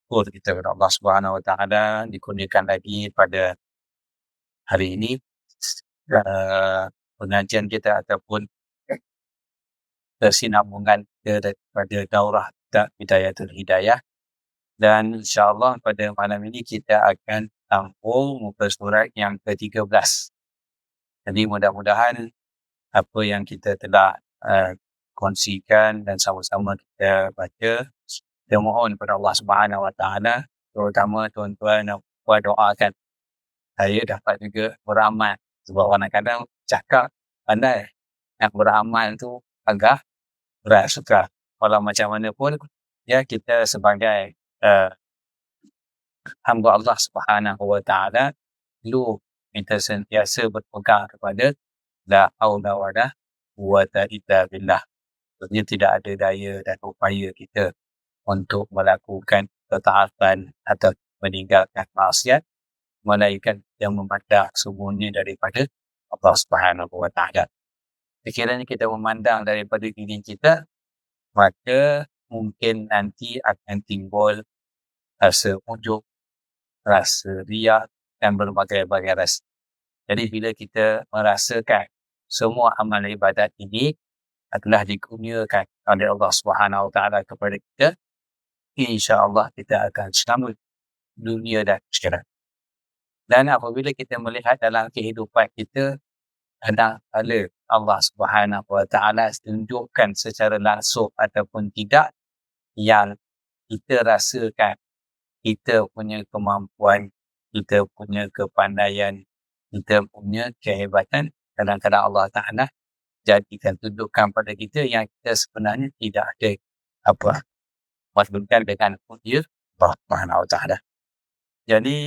syukur kita kepada Allah Subhanahu Wa Taala dikurniakan lagi pada hari ini pengajian kita ataupun kesinambungan kita daripada daurah kita Bidayatul Hidayah, dan insya-Allah pada malam ini kita akan sambung muka surat yang ke-13. Jadi mudah-mudahan apa yang kita telah kongsikan dan sama-sama kita baca, kita mohon kepada Allah Subhanahu Wa Taala, terutama tuan-tuan dan puan doakan saya dapat juga beramal, sebab kadang-kadang cakap pandai, yang beramal tu agak berat suka. Walau macam mana pun ya, kita sebagai hamba Allah Subhanahu Wa Taala perlu kita sentiasa berpegang kepada la haula wala quwwata illa billah. Maksudnya tidak ada daya dan upaya kita untuk melakukan ketaatan atau meninggalkan maksiat, melainkan yang memandang semuanya daripada Allah Subhanahu Wa Taala. Sekiranya kita memandang daripada diri kita, maka mungkin nanti akan timbul rasa ujub, rasa riak dan berbagai-bagai rasa. Jadi bila kita merasakan semua amal ibadat ini adalah dikurniakan oleh Allah Subhanahu Wa Taala kepada kita, insya-Allah kita akan selamat dunia dan akhirat. Dan apabila kita melihat dalam kehidupan kita, kadang-kadang Allah Subhanahu Wa Taala tunjukkan secara langsung ataupun tidak yang kita rasakan kita punya kemampuan, kita punya kepandaian, kita punya kehebatan, kadang-kadang Allah Ta'ala jadikan tunjukkan pada kita yang kita sebenarnya tidak ada apa maksudkan dengan dia Allah Subhanahu Wa Taala. Jadi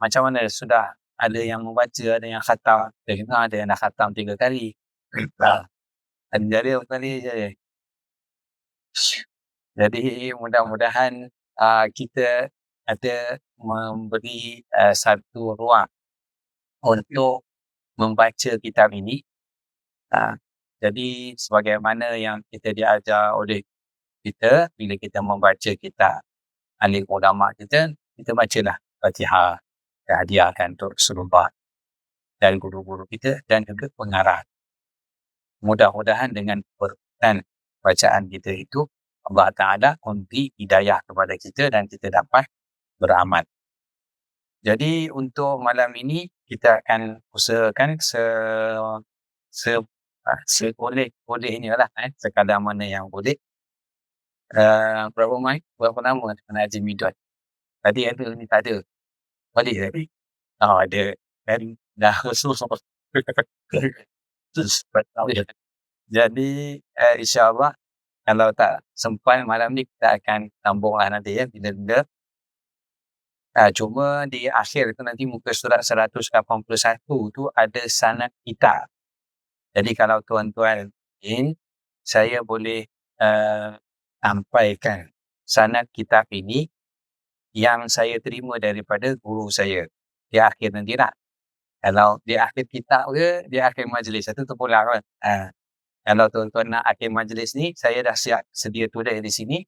macam mana, sudah ada yang membaca, ada yang khatam, ada yang dah khatam 3 kali. Jadi jadi mudah-mudahan kita ada memberi satu ruang untuk membaca kitab ini. Jadi sebagaimana yang kita diajar oleh kita, bila kita membaca kitab alim ulama kita bacalah Fatihah, kita hadiahkan untuk Rasulullah dan guru-guru kita dan juga pengarah. Mudah-mudahan dengan berkaitan bacaan kita itu, Allah Ta'ala memberi hidayah kepada kita dan kita dapat beramal. Jadi untuk malam ini kita akan usahakan boleh inilah sekadar mana yang boleh. Berapa lama Haji Midwan? Tadi ada ni, tak ada. Balik tadi. Ada. Kan dah susah. Jadi insya-Allah kalau tak sempat malam ni kita akan sambunglah nanti ya, bila-bila. Cuma di akhir tu nanti muka surat 181 tu ada sanad kitab. Jadi kalau tuan-tuan ingin, saya boleh sampaikan sanad kitab ini yang saya terima daripada guru saya di akhir nanti lah. Kalau di akhir kitab ke di akhir majlis, itu terpulang kan. Kalau tuan-tuan nak akhir majlis ni, saya dah siap sedia tulis di sini.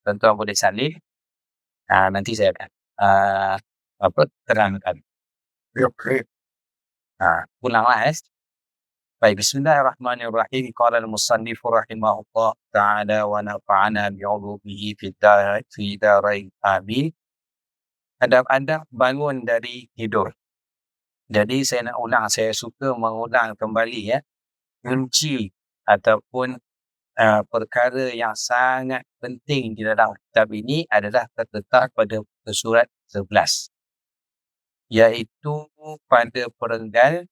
Tuan-tuan boleh salin. Nanti saya akan terangkan. Ulanglah Baik, bismillahirrahmanirrahim. Qala al-musannif rahimahullah ta'ala wa nafa'ana bi'ulumihi fi darain amin. Adab-adab bangun dari tidur. Jadi saya nak ulang, saya suka mengulang kembali ya, kunci ataupun perkara yang sangat penting di dalam kitab ini adalah terletak pada surat 11, iaitu pada perenggan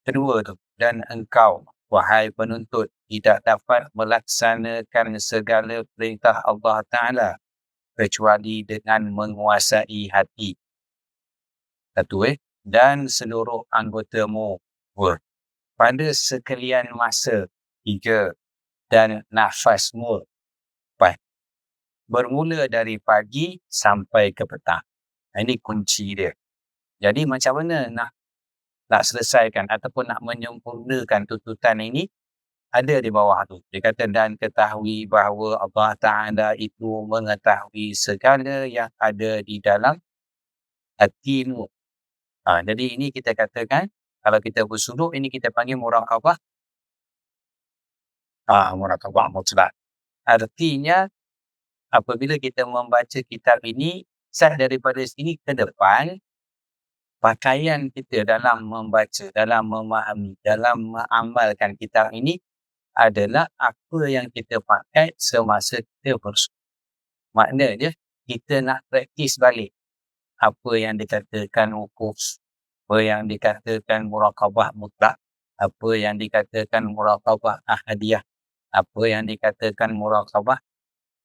kedua tu. Dan engkau, wahai penuntut, tidak dapat melaksanakan segala perintah Allah Ta'ala kecuali dengan menguasai hati. Dan seluruh anggotamu pada sekalian masa 3 dan nafasmu bermula dari pagi sampai ke petang. Ini kunci dia. Jadi macam mana nak selesaikan ataupun nak menyempurnakan tuntutan ini? ada di bawah tu. Dia kata, dan ketahui bahawa Allah Ta'ala itu mengetahui segala yang ada di dalam hatimu. Jadi ini kita katakan, kalau kita bersuluk, ini kita panggil muraqabah. Muraqabah mutlak. Artinya, apabila kita membaca kitab ini, sah daripada sini ke depan, pakaian kita dalam membaca, dalam memahami, dalam mengamalkan kitab ini adalah apa yang kita pakai semasa kita bersuluk. Maknanya, kita nak praktis balik apa yang dikatakan wukuf, apa yang dikatakan muraqabah mutlak, apa yang dikatakan muraqabah ahadiyah, apa yang dikatakan muraqabah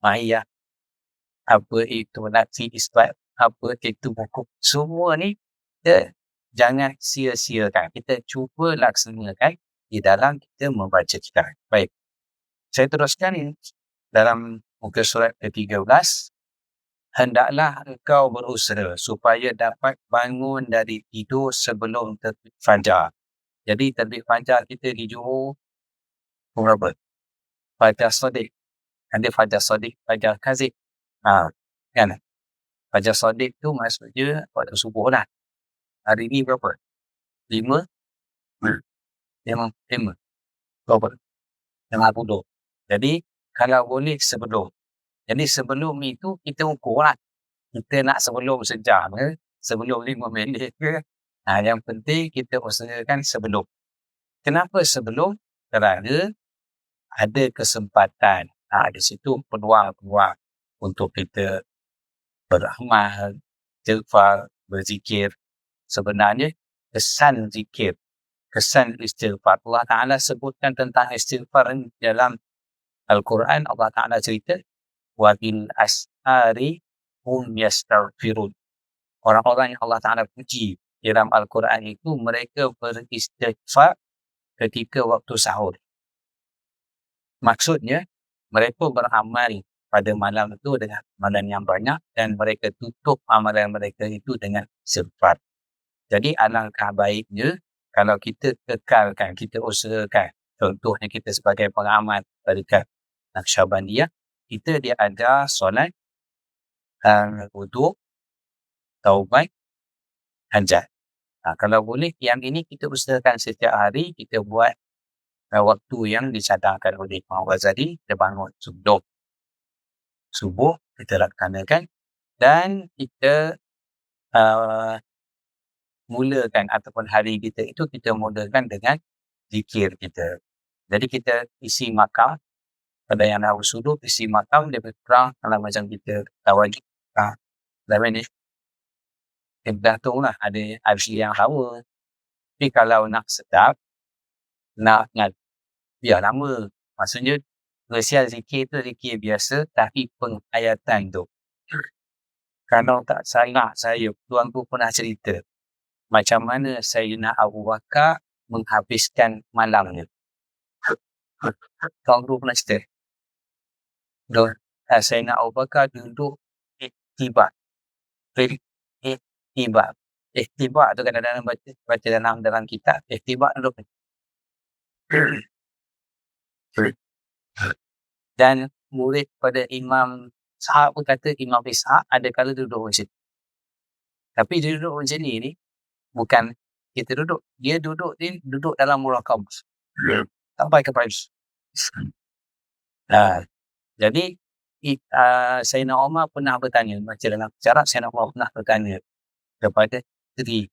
ma'iyah, apa itu nafi isbat, apa itu wukuf. Semua ni kita jangan sia-siakan. Kita cuba laksanakan di dalam kita membaca kitab. Baik. Saya teruskan dalam muka surat ke-13. Hendaklah engkau berusaha supaya dapat bangun dari tidur sebelum terbit fajar. Jadi terbit fajar kita di Johor berapa? Fajar Shadiq. Ada Fajar Shadiq, Fajar Kazib. Kan? Fajar Shadiq tu maksudnya waktu subuh lah. Hari ni berapa? 5? 5. Berapa? 50. Jadi kalau boleh sebelum. Jadi sebelum itu kita ukur lah. Kita nak sebelum sejam ke, sebelum 5 minit ke. Yang penting kita usahakan sebelum. Kenapa sebelum? Kerana ada kesempatan. Di situ peluang-peluang untuk kita beramal, istighfar, berzikir. Sebenarnya kesan zikir, kesan istighfar. Allah Ta'ala sebutkan tentang istighfar dalam Al-Quran. Allah Ta'ala cerita, wa bil as'ari hum yastaghfirun. Orang-orang yang Allah Ta'ala puji dalam Al-Quran itu, mereka beristighfar ketika waktu sahur. Maksudnya, mereka beramal pada malam itu dengan amalan yang banyak dan mereka tutup amalan mereka itu dengan istighfar. Jadi alangkah baiknya kalau kita kekalkan, kita usahakan. Contohnya kita sebagai pengamal tarikat Naqsyabandiyah, kita dia ada solat, wuduk, taubat, hajat. Kalau boleh, yang ini kita usahakan setiap hari kita buat waktu yang disadangkan oleh Imam Ghazali. Kita bangun sebelum subuh, kita laksanakan dan kita mulakan ataupun hari kita itu kita mulakan dengan zikir kita. Jadi kita isi makam, pada yang nak bersuduk, isi makam lebih kurang kalau macam kita tawajud. Dalam ni, kita tahu lah ada arsi yang sama. Tapi kalau nak sedap, nak biar lama. Maksudnya, versi zikir tu zikir biasa, tapi penghayatan tu. Kalau tak salah saya, tuanku pernah cerita macam mana Sayyidina Abu Bakar menghabiskan malamnya. Tuanku pernah cerita. Sayyidina Abu Bakar duduk iktibar. Iktibar tu kadang-kadang baca dalam kitab. Iktibar duduk. Dan murid pada Imam Sahab pun kata Imam Ishaq ada kala duduk macam ni. Tapi dia duduk macam ni bukan kita duduk. Dia duduk dalam muraqabah. Sampai ke Paris. Jadi Sayyidina Umar pernah bertanya, baca dalam syarat Sayyidina Umar pernah bertanya kepada diri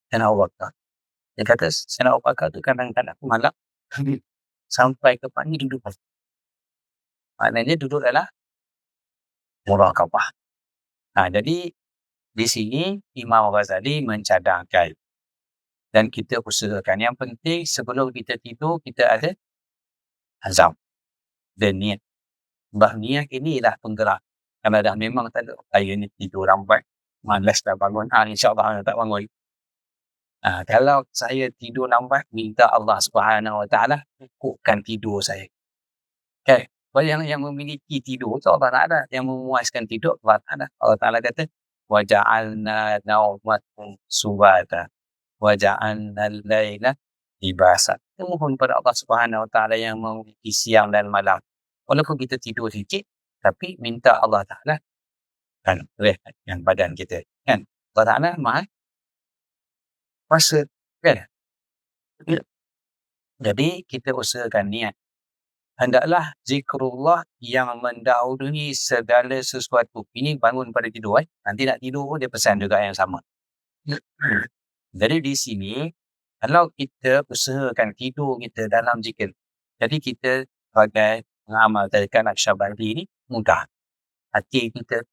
Sayyidina Abu Bakar. Dia kata Sayyidina Abu Bakar tu kadang-kadang malam sampai ke pagi duduk. Maknanya duduk dalam muraqabah. Jadi di sini Imam Ghazali mencadangkan dan kita usahakan. Yang penting sebelum kita tidur kita ada azam dan niat. Sebab niat inilah penggerak. Kalau dah memang tak ada, saya ni tidur lambat, malas dah bangun, insyaAllah tak bangun. Kalau saya tidur lambat, minta Allah Subhanahu Wa Taala cukupkan tidur saya. Okay. Yang memiliki tidur tu Allah Ta'ala, yang memuaskan tidur Allah Ta'ala. Allah Ta'ala kata وَجَعَلْنَا نَوْمَكُمْ سُبَاتًا وَجَعَلْنَا اللَّيْلَ ibadat. Kita mohon pada Allah Subhanahu Wa Taala yang memiliki siang dan malam. Walaupun kita tidur sikit, tapi minta Allah Taala kan rehatkan badan kita, kan? Allah Taala Maha Kuasa, kan? Ya. Jadi kita usahakan niat. Hendaklah zikrullah yang mendahului segala sesuatu. Ini bangun pada tidur, nanti nak tidur pun dia pesan juga yang sama. Jadi di sini, kalau kita usahakan tidur kita dalam zikir, jadi kita sebagai pengamal tarikat Naqsyabandi ni mudah. Hati kita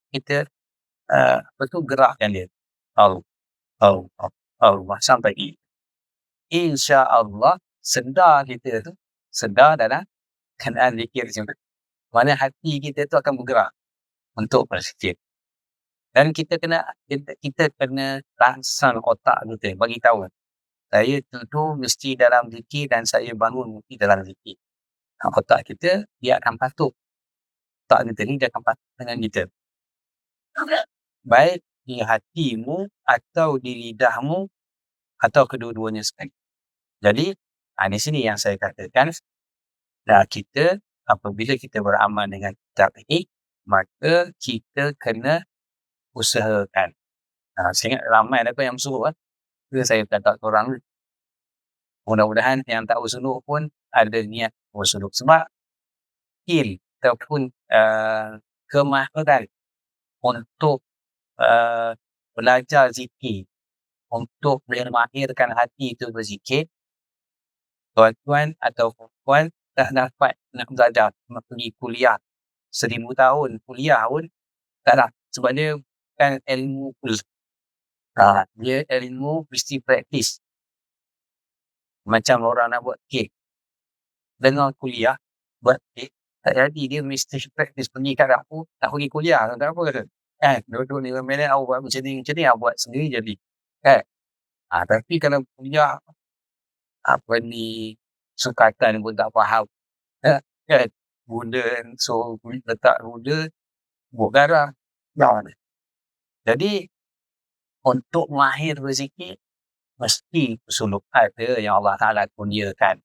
gerakkan dia. Allah sampai di insya-Allah sedar kita tu, sedar dalam keadaan zikir macam tu. Mana hati kita tu akan bergerak untuk berzikir. Dan kita kena rangsang otak kita, bagi tahu saya tidur mesti dalam zikir dan saya bangun mesti dalam zikir. Otak kita dia akan patuh. Otak kita ni dia akan patuh dengan kita. Baik di hatimu atau di lidahmu atau kedua-duanya sekali. Jadi di sini yang saya katakan, kita apabila kita beramal dengan kitab ini, maka kita kena usahakan. Saya ingat ramai ada yang suruh saya kata korang, mudah-mudahan yang tak usuluk pun ada niat usuluk. Sebab skill ataupun kemahiran untuk belajar zikir, untuk memahirkan hati itu berzikir, tuan-tuan atau puan tak dapat nak belajar, nak pergi kuliah 1000 tahun kuliah pun tak nak, sebab dia bukan ilmu kuliah. Dia ilmu mesti praktis. Macam orang nak buat kek, dengar kuliah buat kek tak jadi, dia mesti praktis. Pergi kat dapur, tak pergi kuliah tak apa ke, kan? Duduk 5 minit awak buat macam ni, awak buat sendiri jadi, kan? Tapi kalau kuliah apa ni, sukatan pun tak faham, kan? Gula, so letak gula, buat garam. Jadi untuk mahir berzikir mesti suluk ada yang Allah Ta'ala kurniakan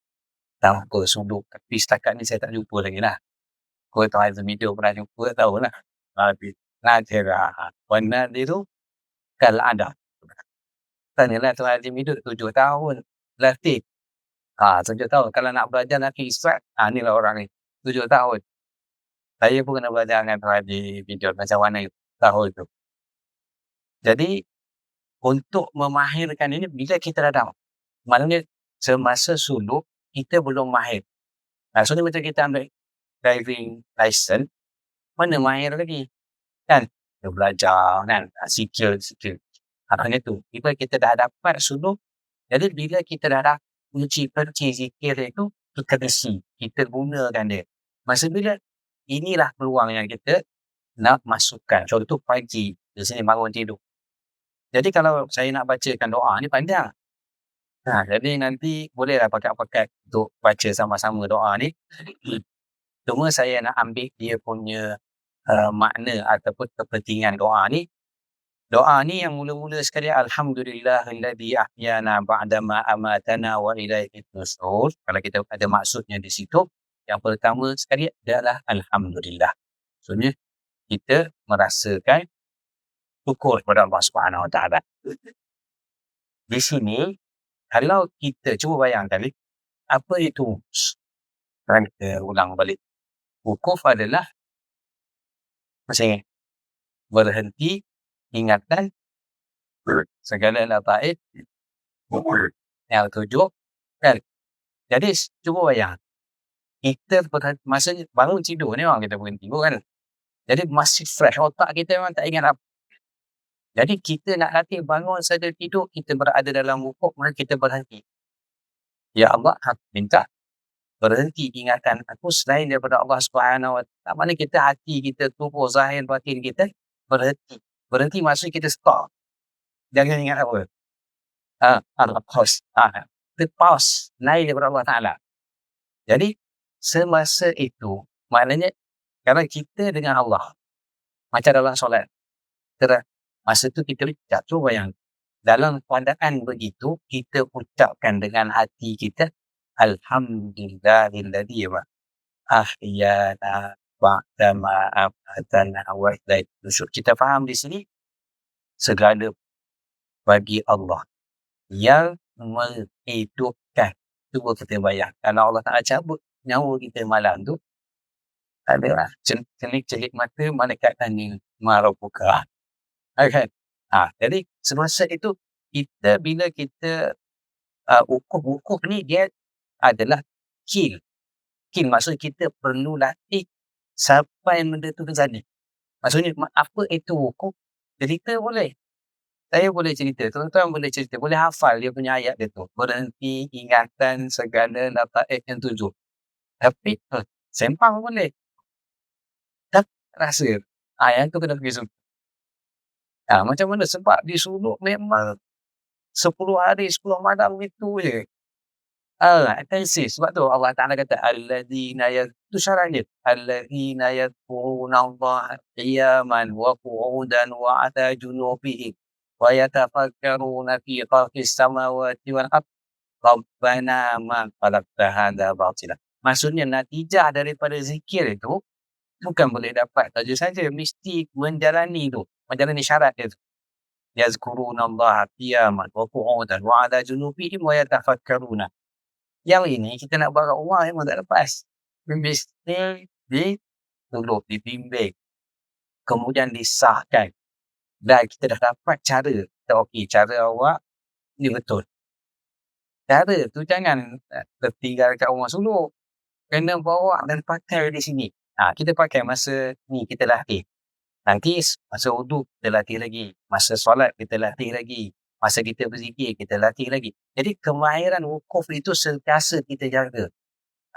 tanpa suluk. Tapi setakat ni saya tak jumpa lagi lah. Kau tahu Azmi dia pernah jumpa, tahu lah. Tapi nadira wanadiru kal ada. Tanyalah Tuan Azmi hidup 7 tahun latih. 7 tahun. Kalau nak belajar nak israt, ni lah orang ni. 7 tahun. Saya pun kena belajar dengan Tuan Azmi video macam mana tahun tu. Jadi untuk memahirkan ini, bila kita dah tahu, maknanya semasa suluk kita belum mahir. Maksudnya macam kita ambil driving license, mana mahir lagi, kan? Kita belajar, kan? Sikil. Maknanya tu, bila kita dah dapat suluk, jadi bila kita dah dapat kunci zikir itu, kita isi, kita gunakan dia. Masa bila inilah peluang yang kita nak masukkan. Contoh pagi, di sini bangun tidur. Jadi kalau saya nak bacakan doa ni panjang. Jadi nanti bolehlah pakat-pakat untuk baca sama-sama doa ni. Cuma saya nak ambil dia punya makna ataupun kepentingan doa ni. Doa ni yang mula-mula sekali, alhamdulillahilladzi ahyana ba'dama amatana wa ilaihi nusyur. Kalau kita ada maksudnya di situ, yang pertama sekali adalah alhamdulillah. Maksudnya kita merasakan syukur kepada Allah Subhanahu Wa Taala. Di sini, kalau kita cuba bayangkan apa itu, kita ulang balik. Wukuf adalah berhenti, ingatan segala lataif yang tujuh, kan? Jadi cuba bayang, kita masanya bangun tidur ni orang kita berhenti, kan? Jadi masih fresh, otak kita memang tak ingat apa. Jadi kita nak latih bangun saja tidur, kita berada dalam wukuf, maka kita berhenti. Ya Allah, aku minta berhenti ingatan aku selain daripada Allah Subhanahu Wa Taala. Mana kita hati kita, tubuh, zahir, batin kita berhenti. Berhenti maksud kita stop. Jangan ingat apa. Pause. Kita pause lain daripada Allah Ta'ala. Jadi semasa itu, maknanya kalau kita dengan Allah macam dalam solat, masa tu kita jatuh bayang dalam keadaan begitu, kita ucapkan dengan hati kita, Alhamdulillahilladzi ahyana ba'da ma amatana wa ilaihi nusyur. Kita faham di sini, segala bagi Allah yang menghidupkan. Cuba kita bayang, kalau Allah Ta'ala cabut nyawa kita malam tu, adalah celik-celik mata malaikat tanya, "Ma rabbuka?" Kan? Jadi semasa itu, kita bila kita wukuf ni dia adalah skill. Skill maksud kita perlu latih sampai benda tu terjadi. Maksudnya apa itu wukuf? Cerita boleh. Saya boleh cerita, tuan-tuan boleh cerita, boleh hafal dia punya ayat dia tu. Berhenti ingatan segala lataif yang 7. Tapi sembang boleh. Tak rasa. Yang tu kena pergi sunat. Macam mana? Sebab disuruh memang 10 hari 10 malam itu je. Intensif. Sebab tu Allah Ta'ala kata alladzina tu syarat dia. Alladzina yadhkurunallaha qiyaman wa qu'udan wa 'ala junubihim wa yatafakkaruna fi khalqis samawati wal ardh rabbana ma khalaqta hadza batila. Maksudnya natijah daripada zikir itu bukan boleh dapat saja, mesti menjalani syarat dia tu. Yazkurunallaha qiyaman wa qu'udan wa 'ala junubihim wa yatafakkaruna. Yang ini kita nak buat kat rumah memang tak lepas. Mesti dulu dibimbing, kemudian disahkan, dan kita dah dapat cara. Okey, cara awak ni betul. Cara tu jangan tertinggal kat rumah suluk. Kena bawa dan pakai di sini. Kita pakai masa ni kita latih. Nanti masa wudu kita latih lagi. Masa solat kita latih lagi. Masa kita berzikir kita latih lagi. Jadi kemahiran wukuf itu sentiasa kita jaga.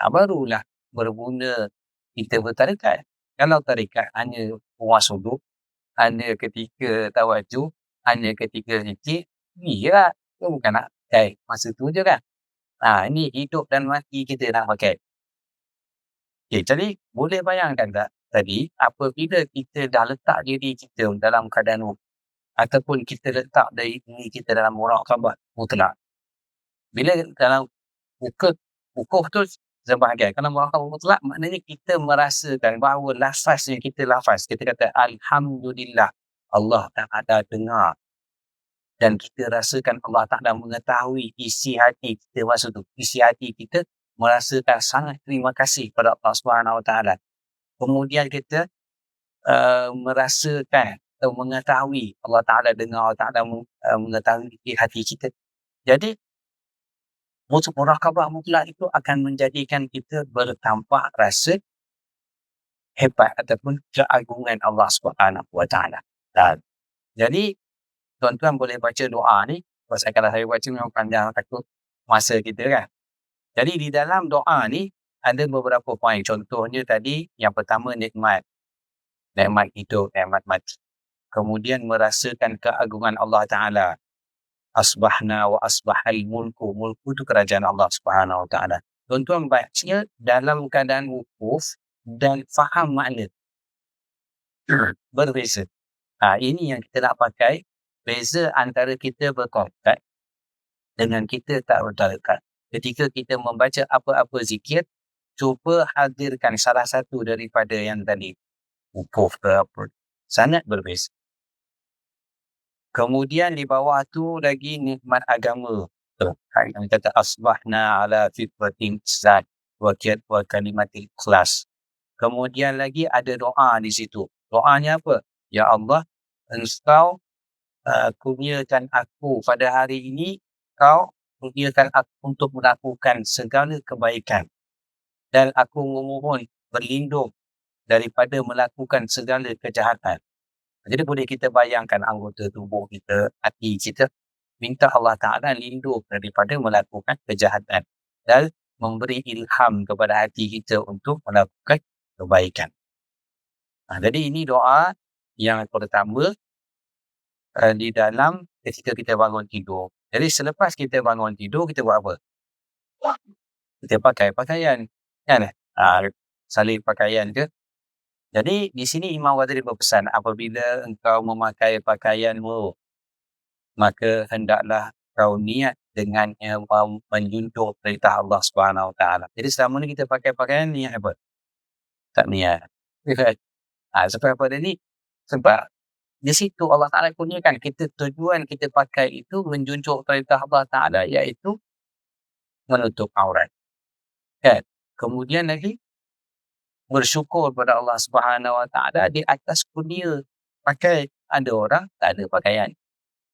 Barulah berguna kita bertarikat. Kalau tarikat hanya puas wudu, hanya ketika tawajuh, hanya ketika zikir, ya, itu bukan nak pakai masa tu je kan. Ini hidup dan mati kita nak pakai. Okay, jadi boleh bayangkan tak tadi, apabila kita dah letak diri kita dalam keadaan wukuf, ataupun kita letak diri kita dalam muraqabah mutlak. Bila dalam wukuf tu sebahagian. Kalau muraqabah mutlak, maknanya kita merasakan bahawa lafaz yang kita lafaz, kita kata Alhamdulillah, Allah Ta'ala dengar. Dan kita rasakan Allah Ta'ala mengetahui isi hati kita masa tu. Isi hati kita merasakan sangat terima kasih kepada Allah Subhanahu Wa Ta'ala. Kemudian kita merasakan atau mengetahui Allah Ta'ala dengar, Allah Ta'ala mengetahui isi hati kita. Jadi muraqabah mutlak itu akan menjadikan kita bertambah rasa hebat ataupun keagungan Allah Subhanahu Wa Ta'ala. Jadi tuan-tuan boleh baca doa ni. Pasal kalau saya baca memang panjang, takut masa kita kan. Jadi di dalam doa ni ada beberapa poin. Contohnya tadi, yang pertama nikmat hidup, nikmat mati. Kemudian merasakan keagungan Allah Ta'ala. Asbahna wa asbahal mulku. Mulku itu kerajaan Allah Subhanahu Wa Ta'ala. Tuan-tuan baca dalam keadaan wukuf dan faham makna. Berbeza. Ini yang kita nak pakai. Beza antara kita berkontak dengan kita tak bertarikat. Ketika kita membaca apa-apa zikir, cuba hadirkan salah satu daripada yang tadi. Wukuf ke apa. Sangat berbeza. Kemudian di bawah tu lagi nikmat agama. Yang kata asbahna ala fitratin zat wa kalimatil ikhlas. Kemudian lagi ada doa di situ. Doanya apa? Ya Allah, Engkau kurniakan aku pada hari ini, Kau kurniakan aku untuk melakukan segala kebaikan. Dan aku memohon berlindung daripada melakukan segala kejahatan. Jadi boleh kita bayangkan anggota tubuh kita, hati kita, minta Allah Ta'ala lindung daripada melakukan kejahatan dan memberi ilham kepada hati kita untuk melakukan kebaikan. Jadi ini doa yang pertama di dalam ketika kita bangun tidur. Jadi selepas kita bangun tidur, kita buat apa? Kita pakai pakaian. Kan? Salin pakaian ke? Jadi di sini Imam Ghazali berpesan, apabila engkau memakai pakaianmu, maka hendaklah kau niat dengannya menjunjung perintah Allah Subhanahu Wa Taala. Jadi selama ni kita pakai pakaian niat apa? Tak niat. Sebab pada ni, sebab di situ Allah Taala kurniakan kita, tujuan kita pakai itu menjunjung perintah Allah Taala, iaitu menutup aurat. Kan? Kemudian lagi bersyukur kepada Allah Subhanahu Wa Taala di atas kurnia pakai. Ada orang tak ada pakaian.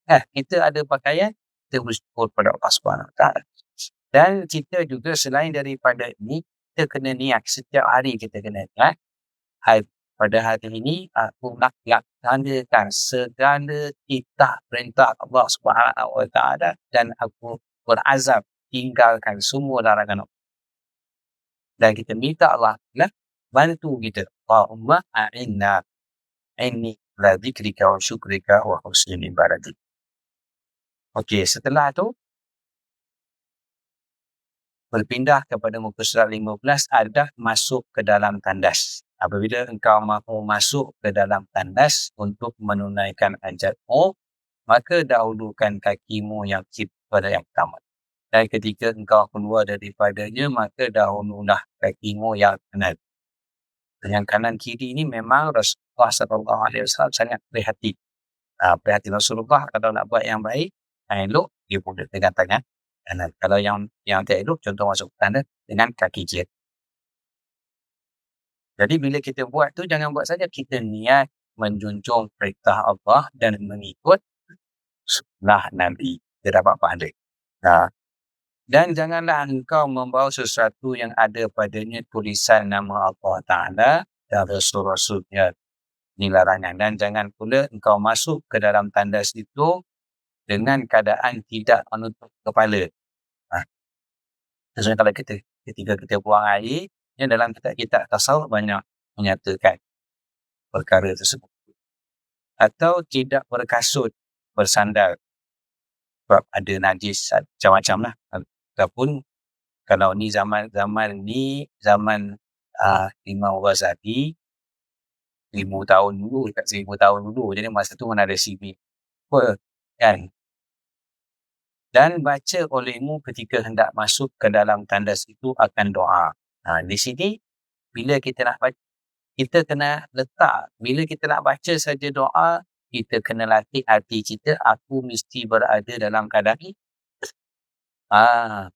Kita ada pakaian, kita bersyukur kepada Allah Subhanahu Wa Taala. Dan kita juga selain daripada ini, kita kena niat setiap hari, kita kena niat, pada hari ini aku nak laksanakan segala titah perintah Allah Subhanahu Wa Taala dan aku berazam tinggalkan semua larangan Allah. Dan kita minta Allah bantu kita. Allahumma a'inna inni la dzikrika wa syukrika wa husni ibadatik. Okey, setelah tu berpindah kepada muka surat 15, ada masuk ke dalam tandas. Apabila engkau mahu masuk ke dalam tandas untuk menunaikan hajatmu, maka dahulukan kakimu yang kiri pada yang pertama. Dan ketika engkau keluar daripadanya, maka dahululah kakimu yang kanan. Yang kanan kiri ini memang Rasulullah SAW sangat prihatin. Prihatin Rasulullah kalau nak buat yang baik, yang elok, dia boleh dengan tangan kanan. Kalau yang tak elok, contoh masuk tandas dengan kaki kiri. Jadi bila kita buat tu, jangan buat saja, kita niat menjunjung perintah Allah dan mengikut sunnah Nabi. Kita dapat pahala. Dan janganlah engkau membawa sesuatu yang ada padanya tulisan nama Allah Ta'ala dan Rasul-Rasulnya. Ini larangan. Dan jangan pula engkau masuk ke dalam tandas itu dengan keadaan tidak menutup kepala. Sesuai kalau ketika kita buang air, yang dalam kitab tasawuf banyak menyatakan perkara tersebut. Atau tidak berkasut, bersandar. Sebab ada najis macam-macam lah. Ataupun kalau ni zaman Imam Ghazali 1000 tahun dulu, dekat 1000 tahun dulu. Jadi masa tu mana ada CV. Kan? Dan baca olehmu ketika hendak masuk ke dalam tandas itu akan doa. Di sini bila kita nak baca, kita kena letak. Bila kita nak baca saja doa, kita kena latih hati kita, aku mesti berada dalam keadaan ini.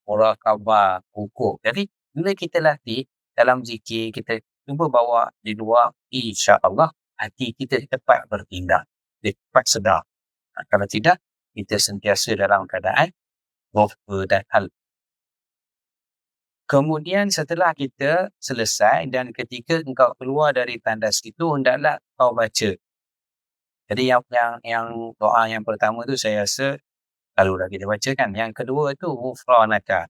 Muraqabah, hukuk. Jadi bila kita latih dalam zikir, kita cuba bawa di luar, insya-Allah hati kita cepat bertindak, cepat sedar. Kalau tidak, kita sentiasa dalam keadaan lupa dan hal. Kemudian setelah kita selesai dan ketika engkau keluar dari tandas itu, hendaklah kau baca. Jadi yang doa yang pertama tu saya rasa kalau dah kita baca kan. Yang kedua tu ghufranaka.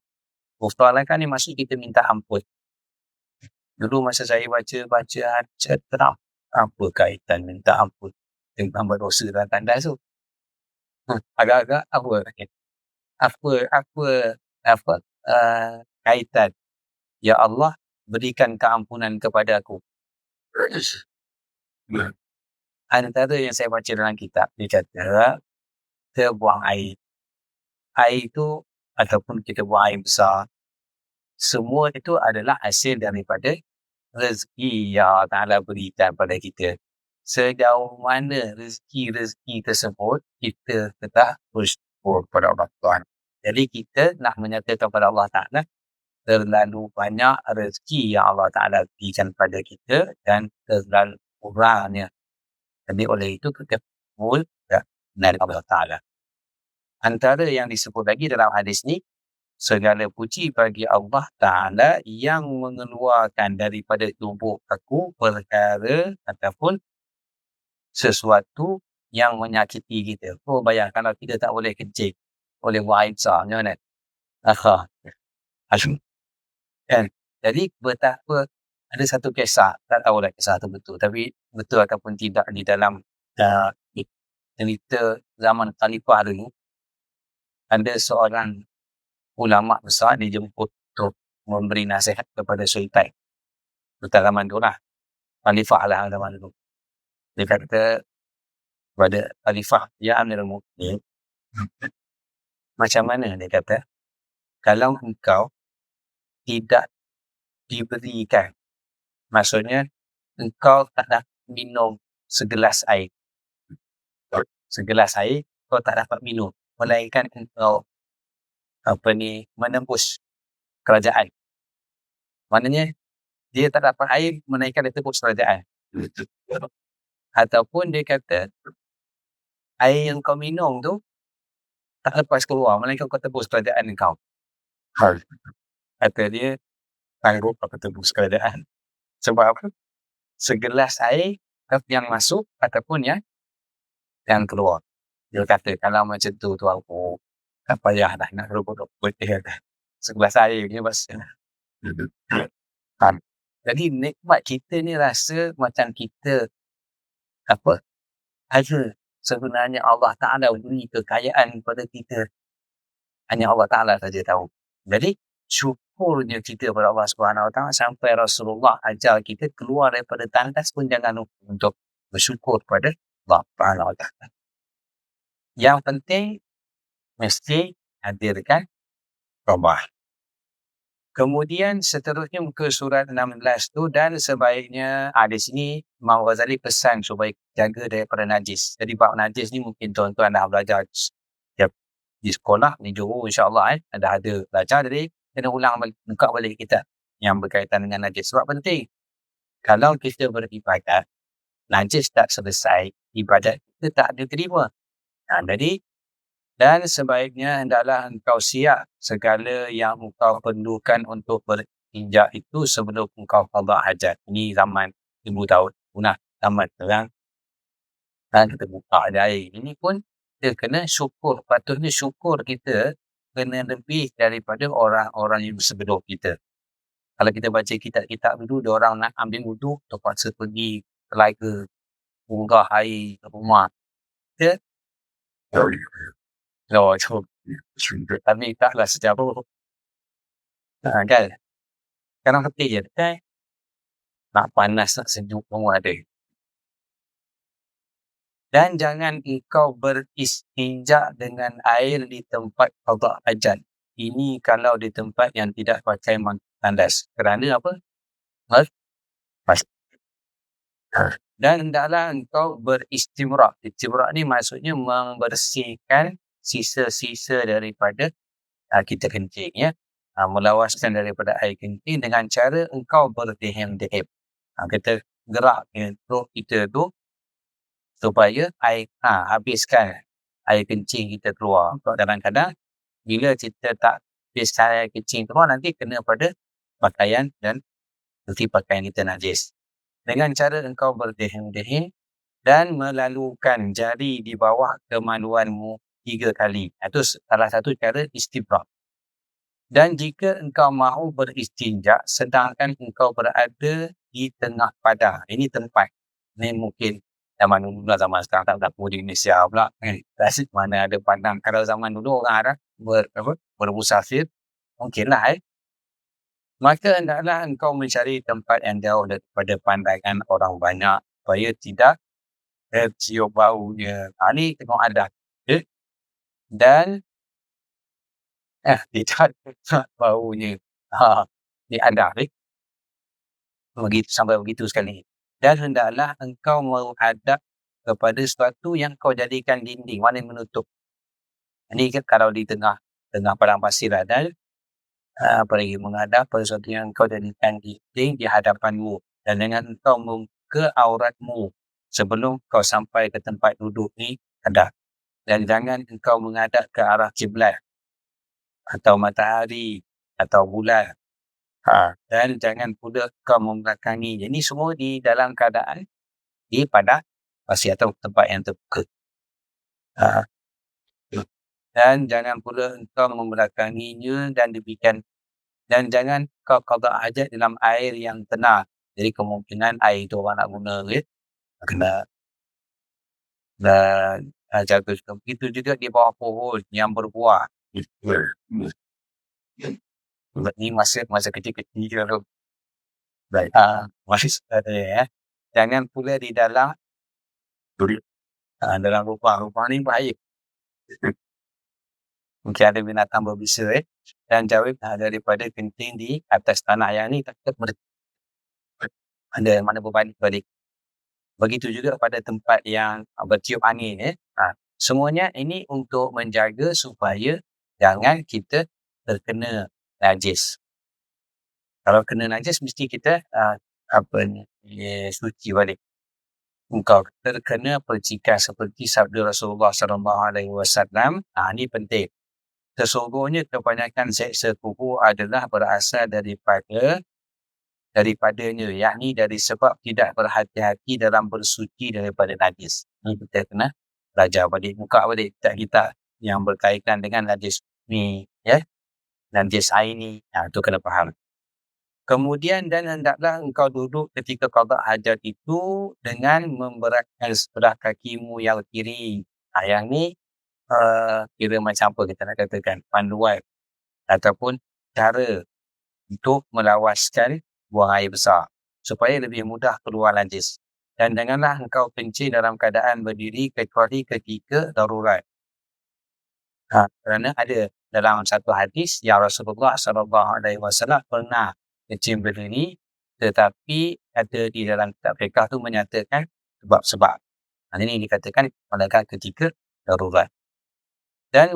Ghufranaka ni maksud kita minta ampun. Dulu masa saya baca tenang, apa kaitan minta ampun dengan berdosa dalam tandas tu? Agak-agak apa kaitan? Ya Allah, berikan keampunan kepada aku. Antara yang saya baca dalam kitab, dia kata kita buang air. Air itu ataupun kita buang air besar, semua itu adalah hasil daripada rezeki yang Allah Ta'ala berikan pada kita. Sejauh mana rezeki tersebut, kita tetap bersyukur kepada Allah Tuhan. Jadi kita nak menyatakan kepada Allah Ta'ala, terlalu banyak rezeki yang Allah Ta'ala berikan pada kita dan terlalu kurangnya. Jadi oleh itu kita bersyukur kepada Allah Ta'ala. Antara yang disebut lagi dalam hadis ni, segala puji bagi Allah Ta'ala yang mengeluarkan daripada tubuh aku perkara ataupun sesuatu yang menyakiti kita. Bayang kalau kita tak boleh kencing, boleh buang air besar, macam mana? Kan? Jadi betapa ada satu kisah, tak tahulah kisah itu betul, tapi betul ataupun tidak di dalam cerita zaman Khalifah dulu, ada seorang ulama besar dijemput untuk memberi nasihat kepada Sultan zaman dulu lah. Khalifah lah zaman dulu. Dia kata kepada Khalifah, ya Amirul Mukminin, Macam mana dia kata, kalau engkau tidak diberikan, maksudnya engkau tak dapat minum segelas air. Segelas air kau tak dapat minum, melainkan engkau menembus kerajaan. Maknanya dia tak dapat air melainkan dia tembus kerajaan. Ataupun dia kata air yang kau minum tu tak lepas keluar melainkan kau tembus kerajaan engkau. Kata dia sanggup aku tembus kerajaan. Sebab apa? Segelas air yang masuk ataupun yang keluar. Dia kata kalau macam tu aku tak payah dah nak rebut-rebut dia kata. Segelas air ni bahasa. Jadi nikmat kita ni rasa macam kita ada sebenarnya Allah Ta'ala beri kekayaan kepada kita. Hanya Allah Ta'ala saja tahu. Jadi syukurnya kita kepada Allah Subhanahu Wa Ta'ala sampai Rasulullah ajar kita keluar daripada tandas pun jangan lupa untuk bersyukur kepada Allah Subhanahu Wa Ta'ala. Yang penting mesti hadirkan taubat. Kemudian seterusnya muka surat 16 tu, dan sebaiknya di sini Imam Ghazali pesan supaya jaga daripada najis. Jadi bab najis ni mungkin tuan-tuan dah belajar di sekolah di Johor insya-Allah ada belajar, jadi kena ulang balik, buka balik kitab yang berkaitan dengan najis. Sebab penting kalau kita beribadat najis tak selesai, ibadat kita tak diterima. Jadi dan sebaiknya hendaklah engkau siap segala yang engkau perlukan untuk berinjak itu sebelum engkau qada hajat. Ini zaman 1000 tahun. Zaman sekarang dan kita buka ada air. Ini pun kita kena syukur. Patutnya syukur kita kena lebih daripada orang-orang yang sebelum kita. Kalau kita baca kitab-kitab dulu, dia orang nak ambil wuduk, terpaksa pergi telaga, unggah air ke rumah. Kita tapi taklah secara kan sekarang ketik je kan, nak panas nak sejuk semua ada. Dan jangan engkau beristinja dengan air di tempat qada hajat. Ini kalau di tempat yang tidak pakai tandas. Kerana apa? Dan hendaklah engkau beristimrak. Istimrak ni maksudnya membersihkan sisa-sisa daripada kita kencing melawaskan daripada air kencing dengan cara engkau berdeham-deham. Kita gerak perut kita tu supaya air habiskan air kencing kita keluar. Kadang-kadang bila kita tak habiskan air kencing keluar, nanti kena pada pakaian dan nanti pakaian kita najis. Dengan cara engkau berdeham-deham dan melalukan jari di bawah kemaluanmu 3 kali. Itu salah satu cara istibrak. Dan jika engkau mahu beristinja sedangkan engkau berada di tengah padang. Ini tempat. Ini mungkin zaman dulu lah, zaman sekarang tak berlaku di Indonesia pula. Mana ada padang. Kalau zaman dulu orang Arab bermusafir, mungkinlah maka hendaklah engkau mencari tempat yang jauh daripada pandangan orang banyak supaya tidak tercium baunya. Ini tengok adab. Dan tidak tercium baunya. Ini adab. Sampai begitu sekali. Dan hendaklah engkau menghadap kepada sesuatu yang kau jadikan dinding, mana menutup. Ini kalau di tengah padang pasir ada, apalagi menghadap pada sesuatu yang kau jadikan dinding di hadapanmu, dan dengan engkau membuka auratmu sebelum kau sampai ke tempat duduk ni hadap. Dan jangan engkau menghadap ke arah kiblat atau matahari atau bulan. Dan jangan pula kau membelakangi. Jadi semua di dalam keadaan di padang pasir atau tempat yang terbuka. Dan jangan pula engkau membelakanginya dan demikian. Dan jangan kau qada hajat dalam air yang tenang. Jadi kemungkinan air itu orang nak guna kena dan jaga juga. Begitu juga di bawah pohon yang berbuah. Ini masa kecil-kecil tu. Baik. Masih ada Jangan pula di dalam dalam lubang ni bahaya. Mungkin ada binatang berbisa dan jauh daripada genting di atas tanah yang ni tetap ada mana berbalik-balik. Begitu juga pada tempat yang bertiup angin semuanya ini untuk menjaga supaya jangan kita terkena najis. Kalau kena najis mesti kita suci balik. Engkau terkena percikan seperti sabda Rasulullah SAW. Ini penting. Sesungguhnya kebanyakan seksa kubur adalah berasal daripadanya, yakni dari sebab tidak berhati-hati dalam bersuci daripada najis. Ini kita kena belajar balik, buka balik kitab-kitab yang berkaitan dengan najis ni, najis air ni, itu kena faham. Kemudian dan hendaklah engkau duduk ketika qada hajat itu dengan memberatkan sebelah kakimu yang kiri. Yang ni kira macam apa kita nak katakan, panduan ataupun cara untuk melawaskan buang air besar supaya lebih mudah keluar najis. Dan janganlah engkau kencing dalam keadaan berdiri kecuali ketika darurat. Kerana ada dalam satu hadis yang Rasulullah SAW pernah kencing berdiri, tetapi ada di dalam kitab fiqh tu menyatakan sebab-sebab. Ini dikatakan pada ketika darurat. Dan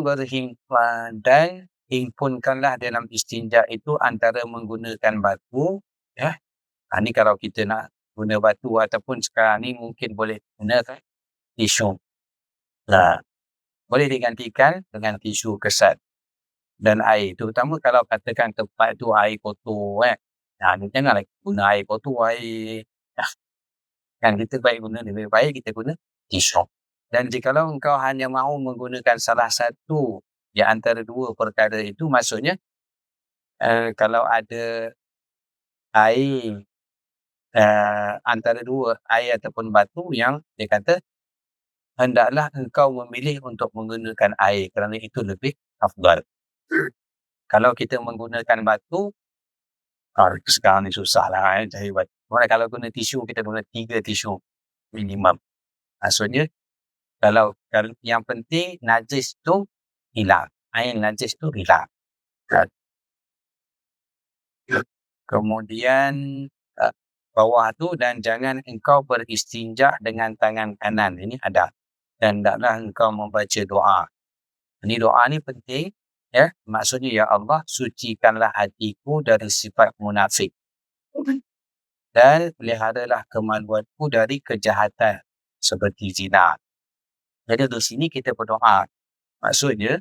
himpunkanlah dalam istinja itu antara menggunakan batu. Ini kalau kita nak guna batu ataupun sekarang ni mungkin boleh gunakan tisu. Boleh digantikan dengan tisu kesat dan air. Terutama kalau katakan tempat tu air kotor. Janganlah guna air kotor, air. Kan kita lebih baik kita guna tisu. Dan jikalau engkau hanya mahu menggunakan salah satu di antara dua perkara itu, maksudnya kalau ada air antara dua, air ataupun batu, yang dia kata hendaklah engkau memilih untuk menggunakan air kerana itu lebih afdal. Kalau kita menggunakan batu, sekarang ni susah lah cari batu. Kalau guna tisu, kita guna 3 tisu minimum. Maksudnya kalau yang penting najis tu hilang, air najis tu hilang. Kemudian bawah tu, dan jangan engkau beristinja dengan tangan kanan. Ini ada. Dan hendaklah engkau membaca doa. Ini doa ni penting. Maksudnya, ya Allah, sucikanlah hatiku dari sifat munafik dan peliharalah kemaluanku dari kejahatan seperti zina. Jadi di sini kita berdoa. Maksudnya,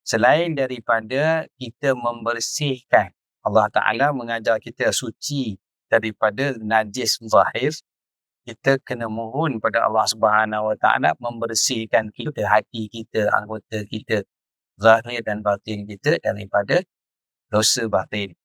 selain daripada kita membersihkan, Allah Ta'ala mengajar kita suci daripada najis zahir, kita kena mohon pada Allah Subhanahu Wa Ta'ala membersihkan kita, hati kita, anggota kita, zahir dan batin kita daripada dosa batin.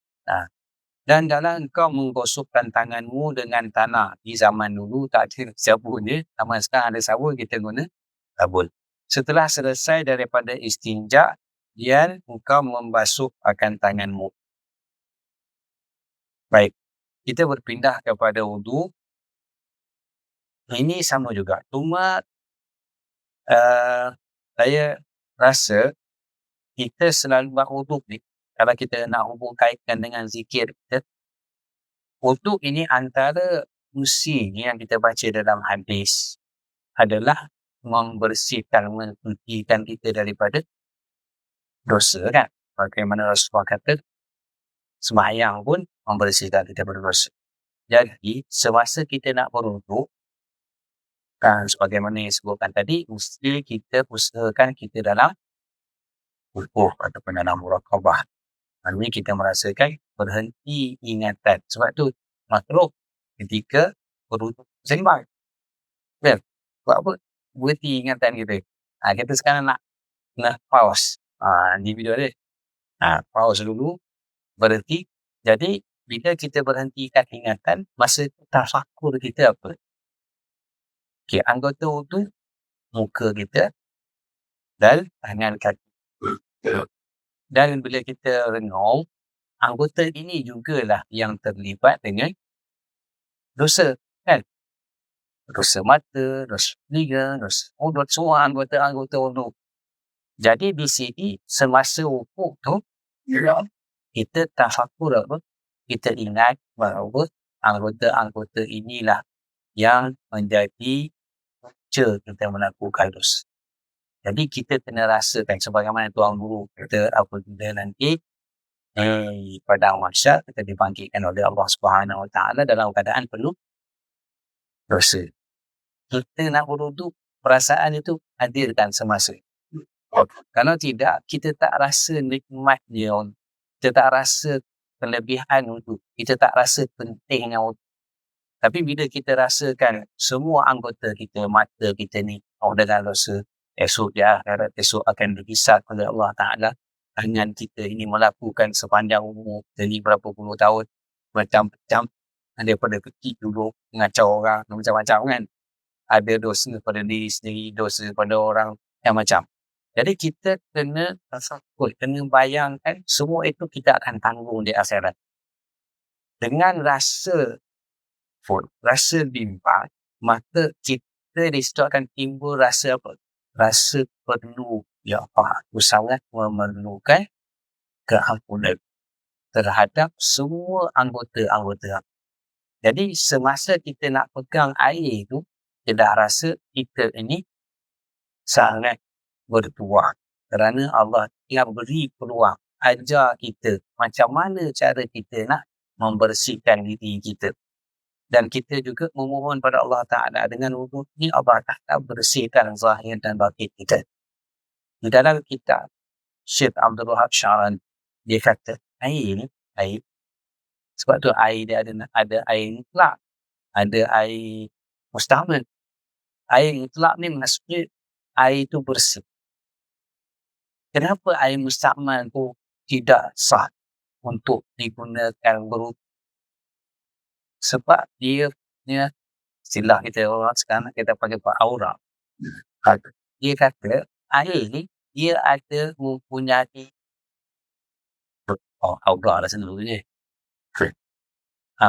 Dan dalam engkau menggosokkan tanganmu dengan tanah. Di zaman dulu tak ada sabun Zaman sekarang ada sabun, kita guna sabun. Setelah selesai daripada istinja, dan engkau membasuh akan tanganmu. Baik, kita berpindah kepada wudu. Ini sama juga. Cuma saya rasa kita selalu buat wudu ni, kalau kita nak hubung kaitkan dengan zikir kita, wudu ini antara fungsi yang kita baca dalam hadis adalah membersihkan, mensucikan kita daripada dosa, kan? Bagaimana Rasulullah kata, sembahyang pun membersihkan kita daripada dosa. Jadi, semasa kita nak berwudu, sebagaimana yang disebutkan tadi, mesti kita usahakan kita dalam wudu ataupun dalam muraqabah. Maksudnya kita merasakan berhenti ingatan. Sebab tu makruh ketika berwudu sembang. Buat apa? Berhenti ingatan kita. Kita sekarang nak pause. Ni video dia. Pause dulu, berhenti. Jadi bila kita berhentikan ingatan, masa tafakur kita apa? Anggota wudu, muka kita dan tangan kaki. Dan bila kita renung, anggota ini jugalah yang terlibat dengan dosa, kan? Dosa mata, dosa telinga, dosa mulut, semua anggota wudu. Jadi di sini semasa wukuf tu kita tafakur apa? Kita ingat bahawa anggota-anggota inilah yang menjadi punca kita melakukan dosa. Jadi kita kena rasakan sebagaimana tuan guru kita apabila nanti pada mahsyar kita dibangkitkan oleh Allah Subhanahu Wa Taala dalam keadaan penuh dosa. Kita nak berwuduk, perasaan itu hadirkan semasa. Kalau tidak, kita tak rasa nikmatnya, kita tak rasa kelebihan wuduk, kita tak rasa pentingnya wuduk. Tapi bila kita rasakan semua anggota kita, mata kita ni dengan dosa, esok di akhirat, esok akan dihisab oleh Allah Ta'ala, tangan kita ini melakukan sepanjang umur, jadi berapa puluh tahun, macam-macam, daripada kecil dulu, mengacau orang, macam-macam kan. Ada dosa pada diri sendiri, dosa pada orang, yang macam. Jadi kita kena tafakur, kena bayangkan semua itu kita akan tanggung di akhirat. Dengan rasa bimbang, maka kita di situ akan timbul rasa apa? Rasa perlu, ya Allah, aku sangat memerlukan keampunan terhadap semua anggota-anggota. Jadi semasa kita nak pegang air tu, kita rasa kita ini sangat bertuah. Kerana Allah yang beri peluang, ajar kita macam mana cara kita nak membersihkan diri kita. Dan kita juga memohon pada Allah Ta'ala dengan wudhu ini Allah Ta'ala bersihkan zahir dan batin kita. Di dalam kitab Syekh Abdul Wahab Syarani, dia kata air, sebab tu air dia ada air mutlak, ada air mustahmal. Air mutlak ni maksudnya air itu bersih. Kenapa air mustahmal tu tidak sah untuk digunakan berwuduk? Sebab dia punya, istilah kita orang sekarang kita panggil aura. Dia kata air ni dia ada mempunyai aura lah sebenarnya.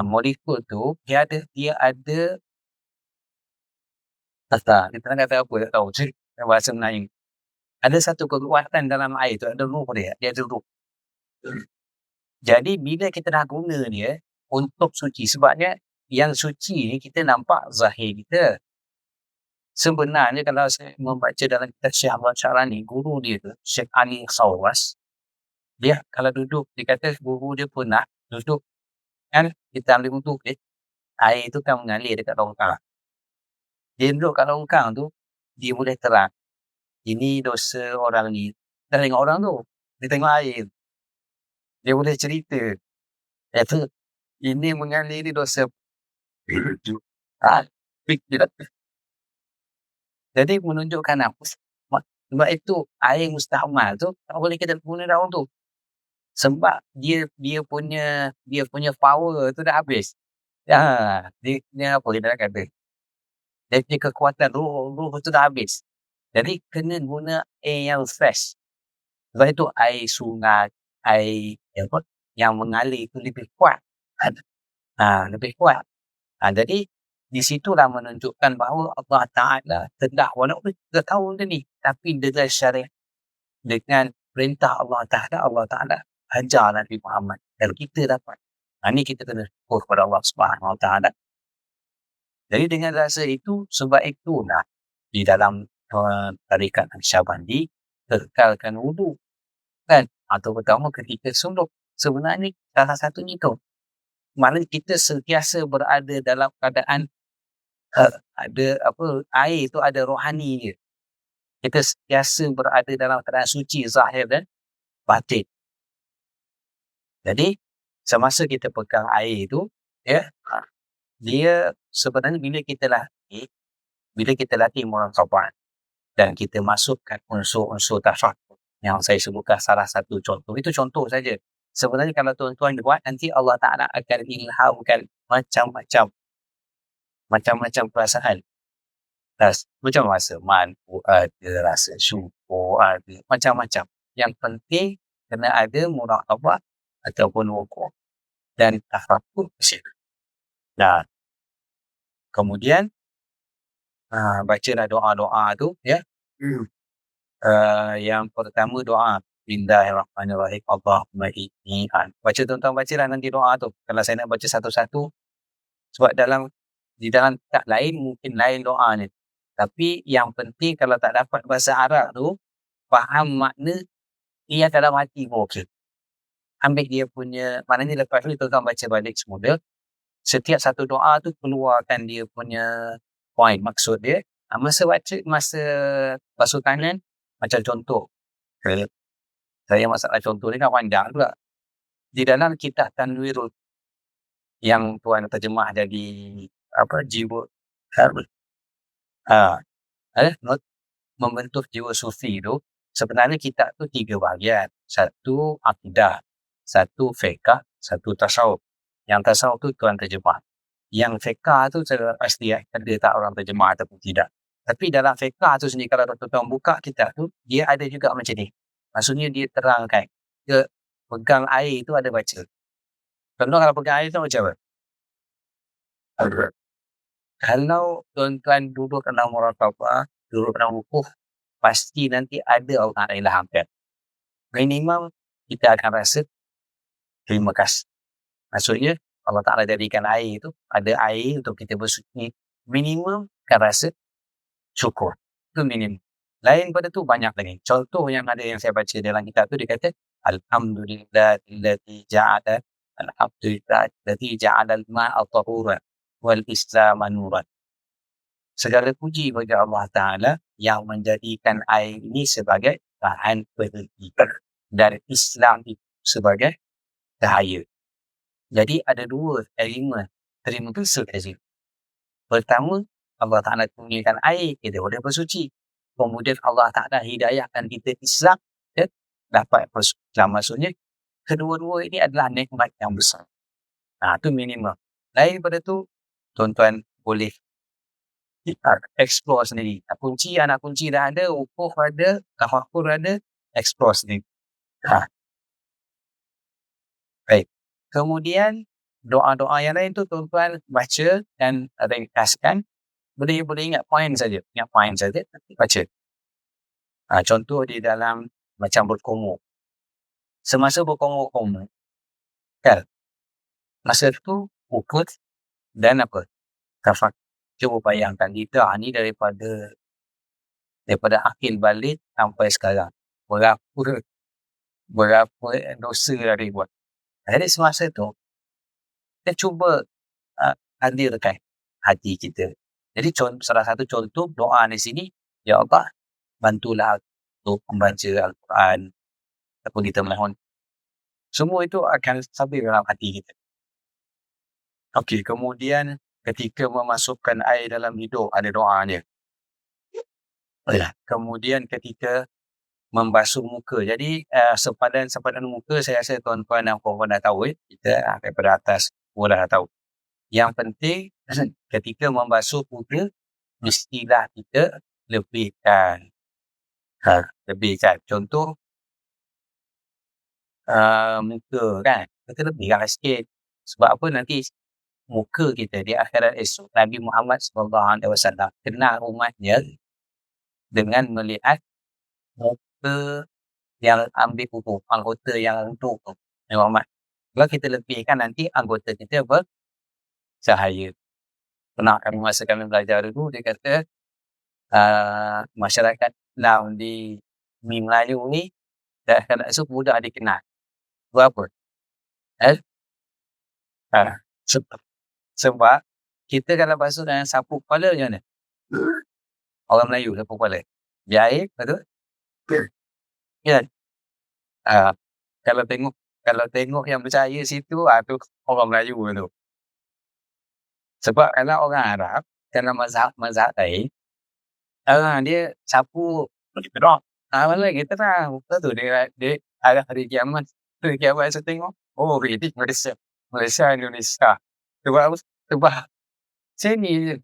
Molekul tu dia ada kita nak kata apa tak tahu bahasa Melayu. Ada satu kekuatan dalam air tu, ada ruh dia ada ruh. Jadi bila kita dah guna dia untuk suci, sebabnya yang suci ni kita nampak zahir kita. Sebenarnya kalau saya membaca dalam kitab Syekh Ahmad Syarani, guru dia tu, Syekh Ali Khawas, dia kalau duduk, dia kata guru dia pernah duduk, kan kita ambil wuduk air tu kan mengalir dekat longkang. Dia duduk kat longkang tu, dia boleh terang. Ini dosa orang ni. Dia tengok orang tu, dia tengok air. Dia boleh cerita. Itu, ini mengalir ni dosa. Jadi menunjukkan apa? Sebab itu air mustahmal tu tak boleh kita guna dalam tu. Sebab dia punya power tu dah habis. Dia apa kita nak kata? Dia punya kekuatan ruh tu dah habis. Jadi kena guna air yang fresh. Sebab itu air sungai, air yang mengalir itu lebih kuat. Lebih kuat. Jadi di situlah menunjukkan bahawa Allah Ta'ala telah, walaupun kita tahu dia ni, tapi dengan syariat, dengan perintah Allah Ta'ala ajar Nabi Muhammad dan kita dapat. Ini kita kena syukur kepada Allah Subhanahu Wa Ta'ala. Jadi dengan rasa itu, sebab itulah di dalam tarikat Naqsyabandi kekalkan wudu, kan? Atau pertama ketika suluk, sebenarnya salah satunya itu. Maknanya kita sentiasa berada dalam keadaan air itu ada rohani dia. Kita sentiasa berada dalam keadaan suci zahir dan batin. Jadi semasa kita pegang air itu, dia sebenarnya bila kita latih muraqabah dan kita masukkan unsur-unsur tafakur yang saya sebutkan salah satu contoh, itu contoh saja. Sebenarnya kalau tuan-tuan buat, nanti Allah Ta'ala akan ilhamkan macam-macam perasaan. Macam rasa malu ada, rasa syukur ada, macam-macam. Yang penting kena ada muraqabah ataupun wukuf dan tafakur bersama. Dan kemudian bacalah doa-doa tu Yang pertama doa, Bismillahirrahmanirrahim, Allahumma inni baca tuan-tuan bacalah nanti doa tu. Kalau saya nak baca satu-satu, sebab di dalam kitab lain mungkin lain doanya. Tapi yang penting kalau tak dapat bahasa Arab tu, faham makna niat dalam hati pun okey. Ambil dia punya, maknanya lepas tu tuan-tuan baca balik semula. Setiap satu doa tu keluarkan dia punya point, maksud dia. Masa basuh tangan, macam contoh. Saya masalah contoh ni kan panjang pula. Di dalam kitab Tanwirul yang tuan terjemah jadi jiwa membentuk jiwa sufi tu, sebenarnya kitab tu 3 bahagian. Satu akidah, satu fiqh, satu tasawuf. Yang tasawuf tu tuan terjemah. Yang fiqh tu saya pasti ada tak orang terjemah ataupun tidak. Tapi dalam fiqh tu sendiri, kalau tuan buka kitab tu, dia ada juga macam ni. Maksudnya dia terangkan. Dia pegang air tu ada baca. Contoh kalau pegang air tu macam apa? Kalau tuan-tuan duduk dalam muraqabah, duduk dalam wukuf, pasti nanti ada Allah Ta'ala ilhamkan. Minimum kita akan rasa terima kasih. Maksudnya Allah Ta'ala jadikan air tu, ada air untuk kita bersuci. Minimum akan rasa syukur. Itu minimum. Lain pada tu banyak lagi. Contoh yang ada yang saya baca dalam kitab tu, dia kata Alhamdulillahilladzi ja'ala al-ma'a tahuran wal islama nuran. Segala puji bagi Allah Ta'ala yang menjadikan air ini sebagai bahan pendidikan dan Islam itu sebagai cahaya. Jadi ada 2 elemen terima kasih kat situ. Pertama, Allah Ta'ala kurniakan air, kita boleh bersuci. Kemudian Allah Ta'ala hidayahkan kita Islam dan dapat bersuci. Maksudnya, kedua-dua ini adalah nikmat yang besar. Itu minimum. Lain pada tu, tuan-tuan boleh explore sendiri. Anak kunci dah ada, wukuf ada, tafakur ada, explore sendiri. Baik. Kemudian, doa-doa yang lain tu tuan-tuan baca dan ringkaskan. Boleh ingat poin saja. Baca. Contoh di dalam macam berkumur. Semasa berkumur, kan? Masa tu wukuf dan tafak. Cuba bayangkan kita ni daripada akhir balik sampai sekarang. Berapa dosa dah dibuat. Jadi semasa tu, kita cuba hadirkan hati kita. Jadi salah satu contoh doa di sini, Ya Allah, bantulah untuk membaca Al-Quran ataupun kita mohon. Semua itu akan sampai dalam hati kita. Okey, kemudian ketika memasukkan air dalam hidung, ada doanya. Kemudian ketika membasuh muka. Jadi sepadan muka, saya rasa tuan-tuan dan puan-puan dah tahu. Kita daripada atas pun dah tahu. Yang penting ketika membasuh muka, mestilah kita lebihkan. Contoh muka kan, kita lebihkan sikit. Sebab apa? Nanti muka kita di akhirat esok, Nabi Muhammad SAW kenal umatnya dengan melihat muka yang ambil wuduk, anggota yang wuduk tu. Kalau kita lebihkan, nanti anggota kita bercahaya. Pernah masa kami belajar dulu, dia kata masyarakat Islam di Melayu ni dah akan esok mudah dikenal. Berapa? Sebab kita kalau basuh dengan sapu kepala macam mana? Orang Melayu sapu kepala. Biar air, betul? Ya. Kalau tengok yang bercahaya situ, tu orang Melayu tu. Sebab kalau orang Arab, kalau mazhab lain, dia sapu pedok. Malah kita tahu. Betul tu dia ada hari kiamat. Hari kiamat saya tengok, ini Malaysia, Indonesia. Sebab sini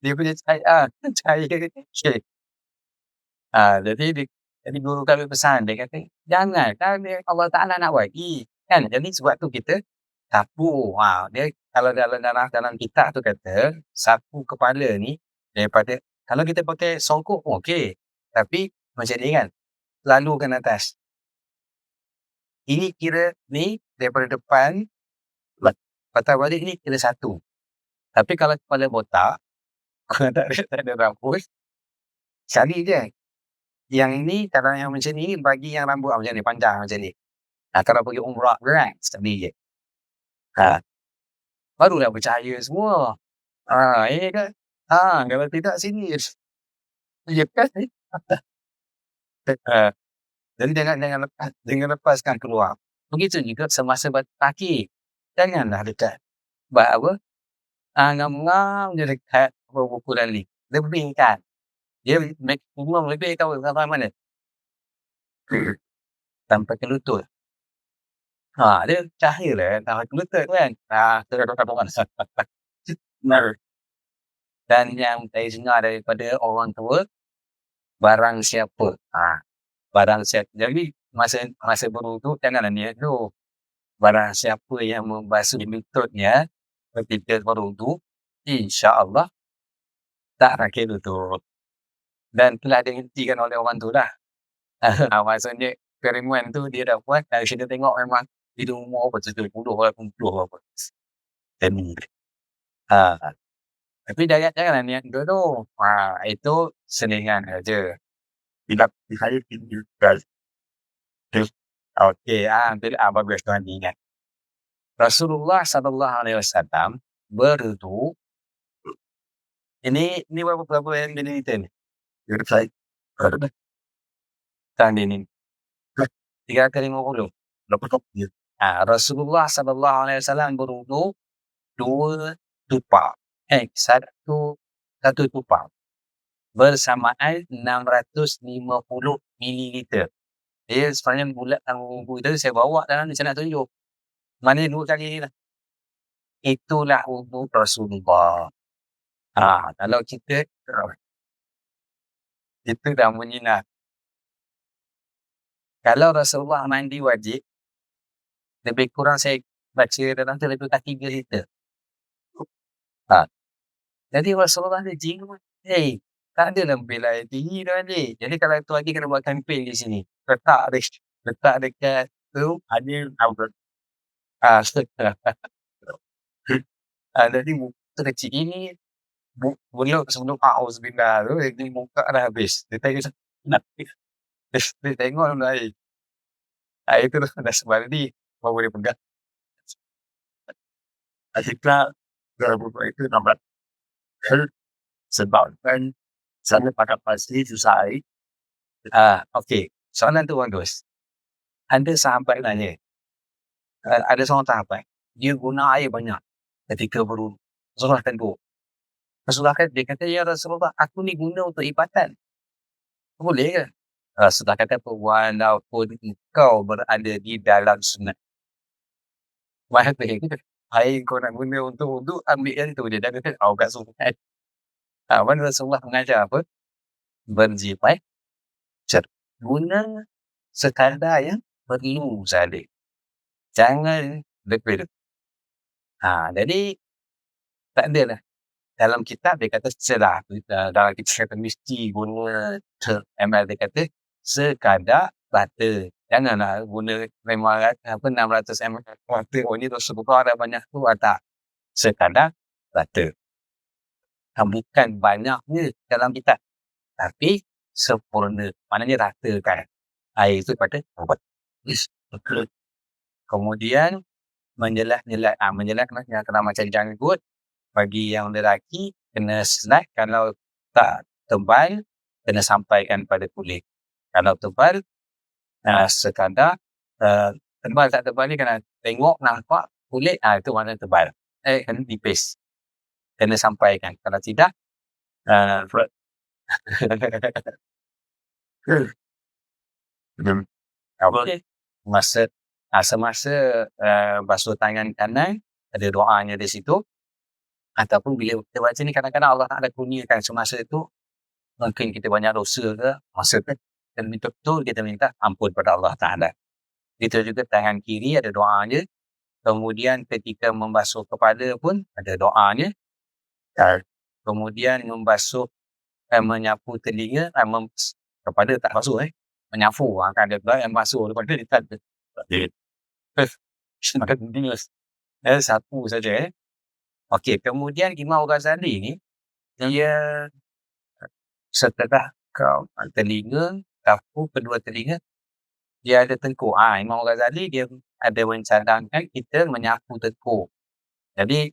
dia punya cahaya. Okay. Jadi guru kami pesan, dia kata, jangan, Allah Ta'ala nak bagi. Kan? Jadi sebab tu kita sapu. Dia kalau dalam kitab tu kata, sapu kepala ni daripada, kalau kita pakai songkok pun okey. Tapi macam ni kan, lalukan atas. Ini kira ni daripada depan patah balik ni kira satu. Tapi kalau kepala botak, tak ada rambut, cari je. Yang ni, kalau yang macam ni, bagi yang rambut macam ni, panjang macam ni. Kalau pergi umrah ke kan, sekali je. Barulah percaya semua. Kan? Kalau tidak sini. Ya kan? Jadi jangan lepaskan keluar. Begitu juga semasa kaki. Janganlah dekat. Apa? Ngam-ngam je dekat buku ni. Lebih kan. Dia maksimum lebih tahu sampai mana. Sampai ke lutut. Dia cahaya lah sampai ke lutut kan. Dan yang saya dengar daripada orang tua, barang siapa. Barang siapa. Jadi masa berwuduk janganlah niat tu. Barang siapa yang membasuh lututnya ketika berwuduk, insya-Allah tak rakit lutut. Dan telah dihentikan oleh orang tu lah. Maksudnya eksperimen tu dia dah buat, kita tengok memang hidung umur apa 70 apa. Tapi janganlah niat tu. Itu selingan aja. Bila saya tinggal. Okey, bagus tuan ingat. Rasulullah SAW berwuduk. Ini berapa yang minit ni? Tadi ni. 3 kali 50. Rasulullah SAW berwuduk 2 tupak. Satu tupak. Bersamaan 650 mililiter. Dia sebenarnya bulat wudu itu saya bawa dalam ni, saya nak tunjuk. Mana 2 kali ni lah. Itulah wudu Rasulullah. Kalau kita itu dah menyinar. Kalau Rasulullah mandi wajib, lebih kurang saya baca dalam tu lebih kurang 3 liter. Jadi Rasulullah dia jimat. Tak ada lebih air tinggi dah ni. Jadi kalau tu lagi kena buat kempen di sini. Letak dekat tu ada outlet. Jadi muka kecil ini belum sebelum auzubillah tu dia muka dah habis. Dia tengok dalam air. Air tu dah sebalik baru boleh pegang. Akhirnya berapa itu nampak. Sebab kan sana pakai pasti susah air. Okey. Soalan tu bagus. Ada sahabat nanya. Ada seorang sahabat. Dia guna air banyak ketika berwuduk. Rasulullah tegur. Rasulullah dia kata, ya Rasulullah, aku ni guna untuk ibadat. Boleh ke? Rasulullah kata, walaupun engkau berada di dalam sunat. Maksudnya, air kau nak guna untuk wuduk, ambil yang tu je. Dan kata, kat sunat. Mana Rasulullah mengajar apa? Berjimat. Guna sekadar yang perlu sahaja. Jangan lebih. Jadi tak adalah. Dalam kitab dia kata selah. Dalam kitab kata mesti guna ml, dia kata sekadar butter. Janganlah guna 600 ml butter. Ni Rasulullah ada banyak tu, tak. Sekadar butter. Bukan banyaknya dalam kitab. Tapi sempurna. Maknanya ratakan air itu pada obat. Kemudian menjelat kena macam janggut. Bagi yang lelaki kena selat. Kalau tak tebal kena sampaikan pada kulit. Kalau tebal sekadar tebal tak tebal ni kena tengok nampak kulit, itu mana tebal. Kena tipis. Kena sampaikan. Kalau tidak semasa basuh tangan kanan ada doanya di situ. Ataupun bila kita baca ni kadang-kadang Allah Ta'ala kurniakan semasa itu mungkin kita banyak dosa ke masa tu, dan betul-betul kita minta ampun pada Allah Ta'ala. Itu juga tangan kiri ada doanya. Kemudian ketika membasuh kepala pun ada doanya. Kemudian membasuh menyapu telinga, kepada tak basuh menyapu. Kan ada pula yang basuh daripada dia tak ada. Continuous. Sapu saja. Okey, kemudian Imam Ghazali ni dia setelah telinga, sapu kedua telinga, dia ada tengkuk. Imam Ghazali dia ada mencadangkan kita menyapu tengkuk. Jadi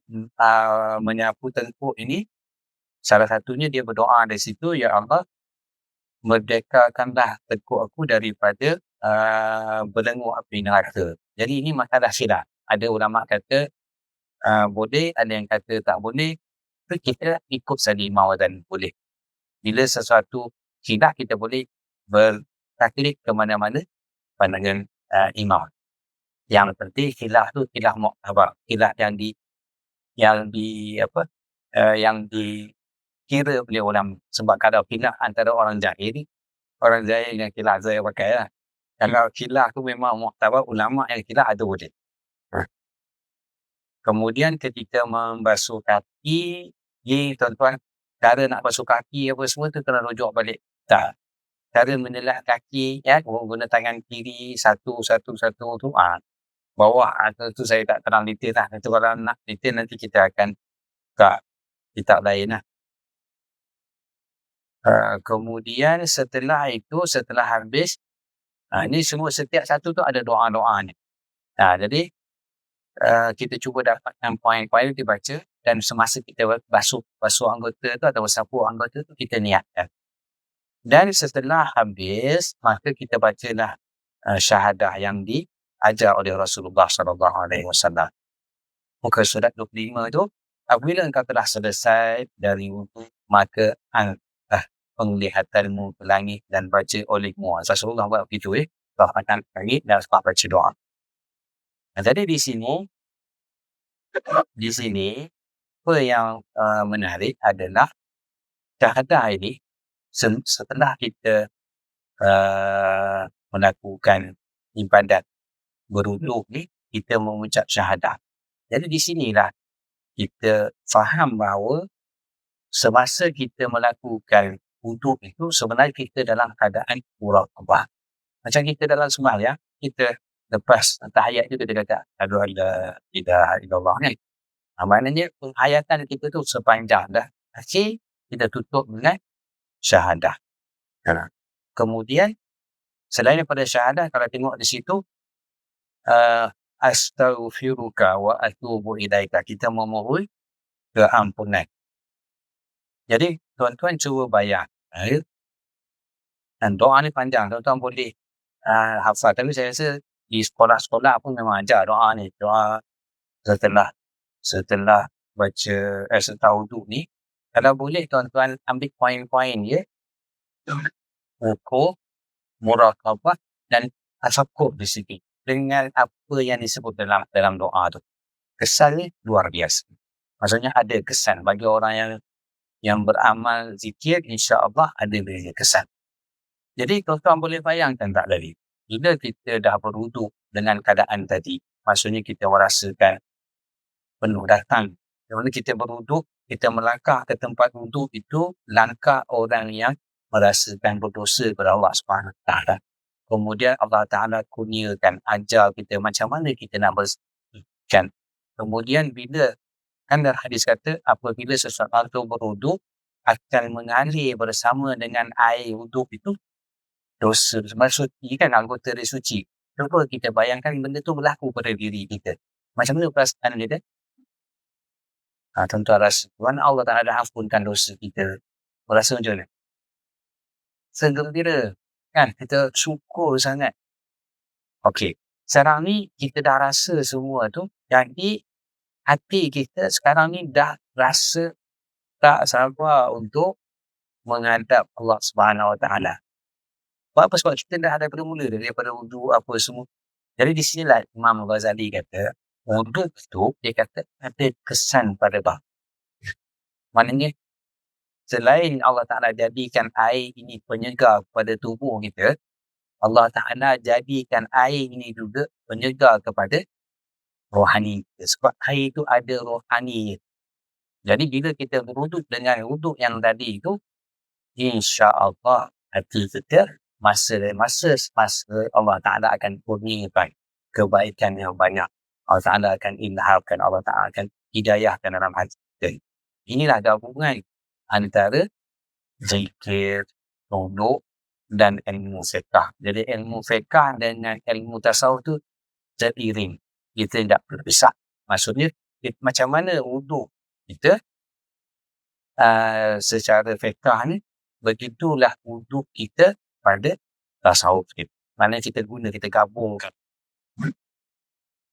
menyapu tengkuk ini salah satunya dia berdoa dari situ, ya Allah, merdekakanlah tengkuk aku daripada belenggu api neraka. Jadi ini masalah khilaf. Ada ulama kata boleh, ada yang kata tak boleh. Itu kita ikut saja Imam Ghazali, boleh. Bila sesuatu khilaf, kita boleh bertaklid ke mana-mana pandangan imam. Yang penting khilaf tu khilaf mu'tabar, khilaf yang dikira oleh ulama. Sebab kalau khilaf antara orang jahil yang khilaf saya pakai lah. Kalau khilaf tu memang mu'tabar, ulama yang khilaf ada boleh. Kemudian ketika membasuh kaki, tuan-tuan, cara nak basuh kaki apa semua tu kena rujuk balik. Tak. Cara menelak kaki, guna tangan kiri satu tu, bawah tu saya tak terang detail lah. Itu kalau nak detail nanti kita akan buka kitab lain lah. Kemudian setelah habis, ini semua setiap satu tu ada doa-doanya. Jadi kita cuba dapatkan poin-poin kita baca, dan semasa kita basuh anggota tu atau sapu anggota tu, kita niatkan. Dan setelah habis, maka kita bacalah syahadah yang diajar oleh Rasulullah SAW. Muka surat 25 tu, apabila engkau telah selesai dari wudu, maka angkatlah penglihatanmu ke langit dan baca olehmu. Rasulullah buat begitu, Allah akan langit dan baca doa. Jadi di sini apa yang menarik adalah syahadah ini setelah kita melakukan ibadat berwuduk ni, kita mengucap syahadah. Jadi di sinilah kita faham bahawa semasa kita melakukan wuduk itu, sebenarnya kita dalam keadaan muraqabah. Macam kita dalam sembahyang, kita lepas tahiyat itu kita kata la ilaha illallah kan. Maknanya penghayatan kita tu sepanjang dah akhir, kita tutup dengan syahadah. Kemudian selain daripada syahadah, kalau tengok di situ astaghfiruka wa atubu ilaika, kita memohon keampunan. Jadi tuan-tuan cuba bayang, dan doa ni panjang, tuan-tuan boleh hafal. Tapi saya rasa di sekolah-sekolah pun memang ajar doa ni. Doa setelah baca setelah wuduk ni, kalau boleh tuan-tuan ambil poin-poin dia, rukuk, muraqabah dan tafakkur di sini dengan apa yang disebut dalam doa tu. Kesannya luar biasa. Maksudnya ada kesan bagi orang yang beramal zikir, insya-Allah ada kesan. Jadi tuan-tuan boleh bayangkan tak tadi, bila kita dah berwuduk dengan keadaan tadi, maksudnya kita merasakan penuh datang. Bila kita berwuduk, kita melangkah ke tempat wuduk itu, langkah orang yang merasakan berdosa kepada Allah SWT. Kemudian Allah Ta'ala kurniakan, ajar kita macam mana kita nak bersihkan. Kemudian bila, kan dalam hadis kata, apabila seseorang itu berwuduk, akan mengalir bersama dengan air wuduk itu dosa. Maksudnya kan anggota dia suci. Cuba kita bayangkan benda tu berlaku pada diri kita. Macam mana perasaan kita? Tuan-tuan rasa Tuhan Allah Ta'ala dah ampunkan dosa kita. Berasa macam mana? Segembira. Kan? Kita syukur sangat. Okey. Sekarang ni kita dah rasa semua tu. Jadi hati kita sekarang ni dah rasa tak sabar untuk menghadap Allah Subhanahu Wa Ta'ala. Apa sebab kita dah daripada mula, daripada wuduk apa semua. Jadi di sinilah Imam Ghazali kata, wuduk tu dia kata ada kesan pada bahawa. Maknanya selain Allah Ta'ala jadikan air ini penyegar kepada tubuh kita, Allah Ta'ala jadikan air ini juga penyegar kepada rohani kita. Sebab air itu ada rohani. Jadi bila kita berwuduk dengan wuduk yang tadi itu, insya-Allah hati kita, masa Allah Ta'ala akan kurniakan kebaikan yang banyak. Allah Ta'ala akan ilhamkan, Allah Ta'ala akan hidayahkan dalam hati kita. Inilah gabungan antara zikir, tunduk dan ilmu fiqh. Jadi ilmu fiqh dengan ilmu tasawuf tu seiring. Kita tidak berpisah. Maksudnya, macam mana wuduk kita secara fiqh ni, begitulah wuduk kita pada tasawuf kita. Maknanya kita gabungkan.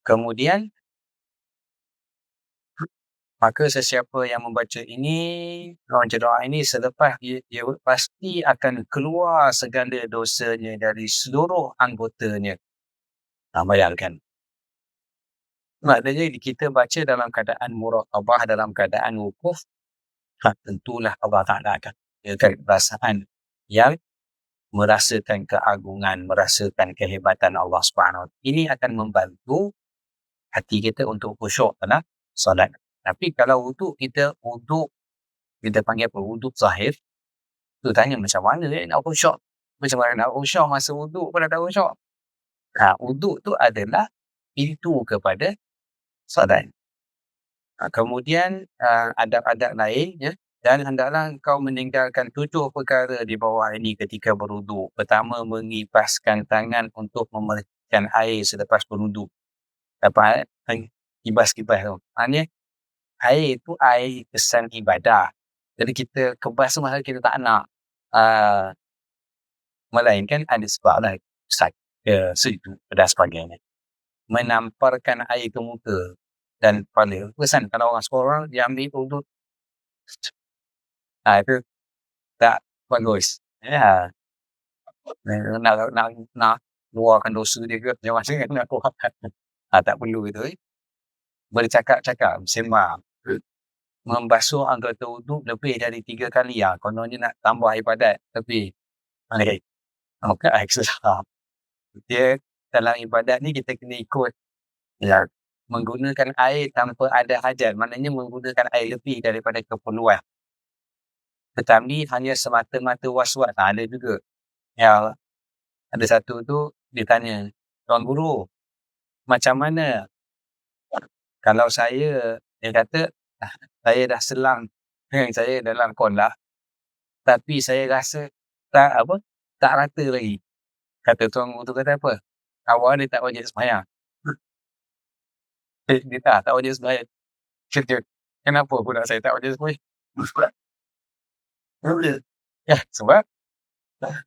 Kemudian, maka sesiapa yang membaca ini, membaca doa ini, selepas dia pasti akan keluar segala dosanya dari seluruh anggotanya. Bayangkan. Maknanya kita baca dalam keadaan muraqabah, dalam keadaan wukuf, tentulah Allah Ta'ala akan memberikan perasaan yang merasakan keagungan, merasakan kehebatan Allah Subhanahu. Ini akan membantu hati kita untuk khusyuk dalam solat. Tapi kalau wuduk kita panggil apa? Wuduk zahir. Tu tanya macam mana nak khusyuk? Macam mana nak khusyuk masa wuduk pun tak khusyuk? Wuduk tu adalah pintu kepada solat. Kemudian adab-adab lain, ya, dan hendaklah engkau meninggalkan 7 perkara di bawah ini ketika berwuduk. Pertama, mengibaskan tangan untuk memercikan air selepas berwuduk. Dapat kibas-kibas tu. Maknanya air tu air kesan ibadah. Jadi kita kebas tu masa kita tak nak. Melainkan ada sebab lah. Sejuk dan sebagainya. Menamparkan air ke muka dan kepala. Pesan kalau orang seorang dia ambil wuduk. Itu tak bagus. Ya. Nak luarkan dosa dia ke macam mana nak keluarkan. Tak perlu itu. Bercakap-cakap, sembang. Membasuh anggota wuduk lebih dari 3 kali. Kononnya nak tambah ibadat. Tapi dia dalam ibadat ni kita kena ikut. Ya, menggunakan air tanpa ada hajat. Maknanya menggunakan air lebih daripada keperluan. Tetapi hanya semata-mata was-was. Ada juga. Yang ada satu tu dia tanya, Tuan Guru, macam mana kalau dia kata, saya dah selang dengan saya dalam konlah, tapi saya rasa tak rata lagi. Kata Tuan Guru tu kata apa? Awak ni tak wajib sembahyang. Dia tak wajib sembahyang. Kenapa pula saya tak wajib sembahyang? Sebab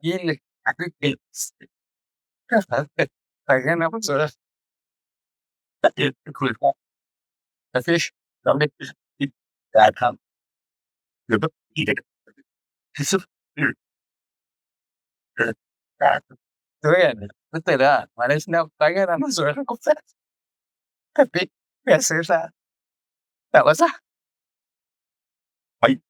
gila. Aku tangan apa sudah tapi sampai datang betul tidak tu kan betul lah mana senang tangan apa sudah aku tapi biasa tak basah baik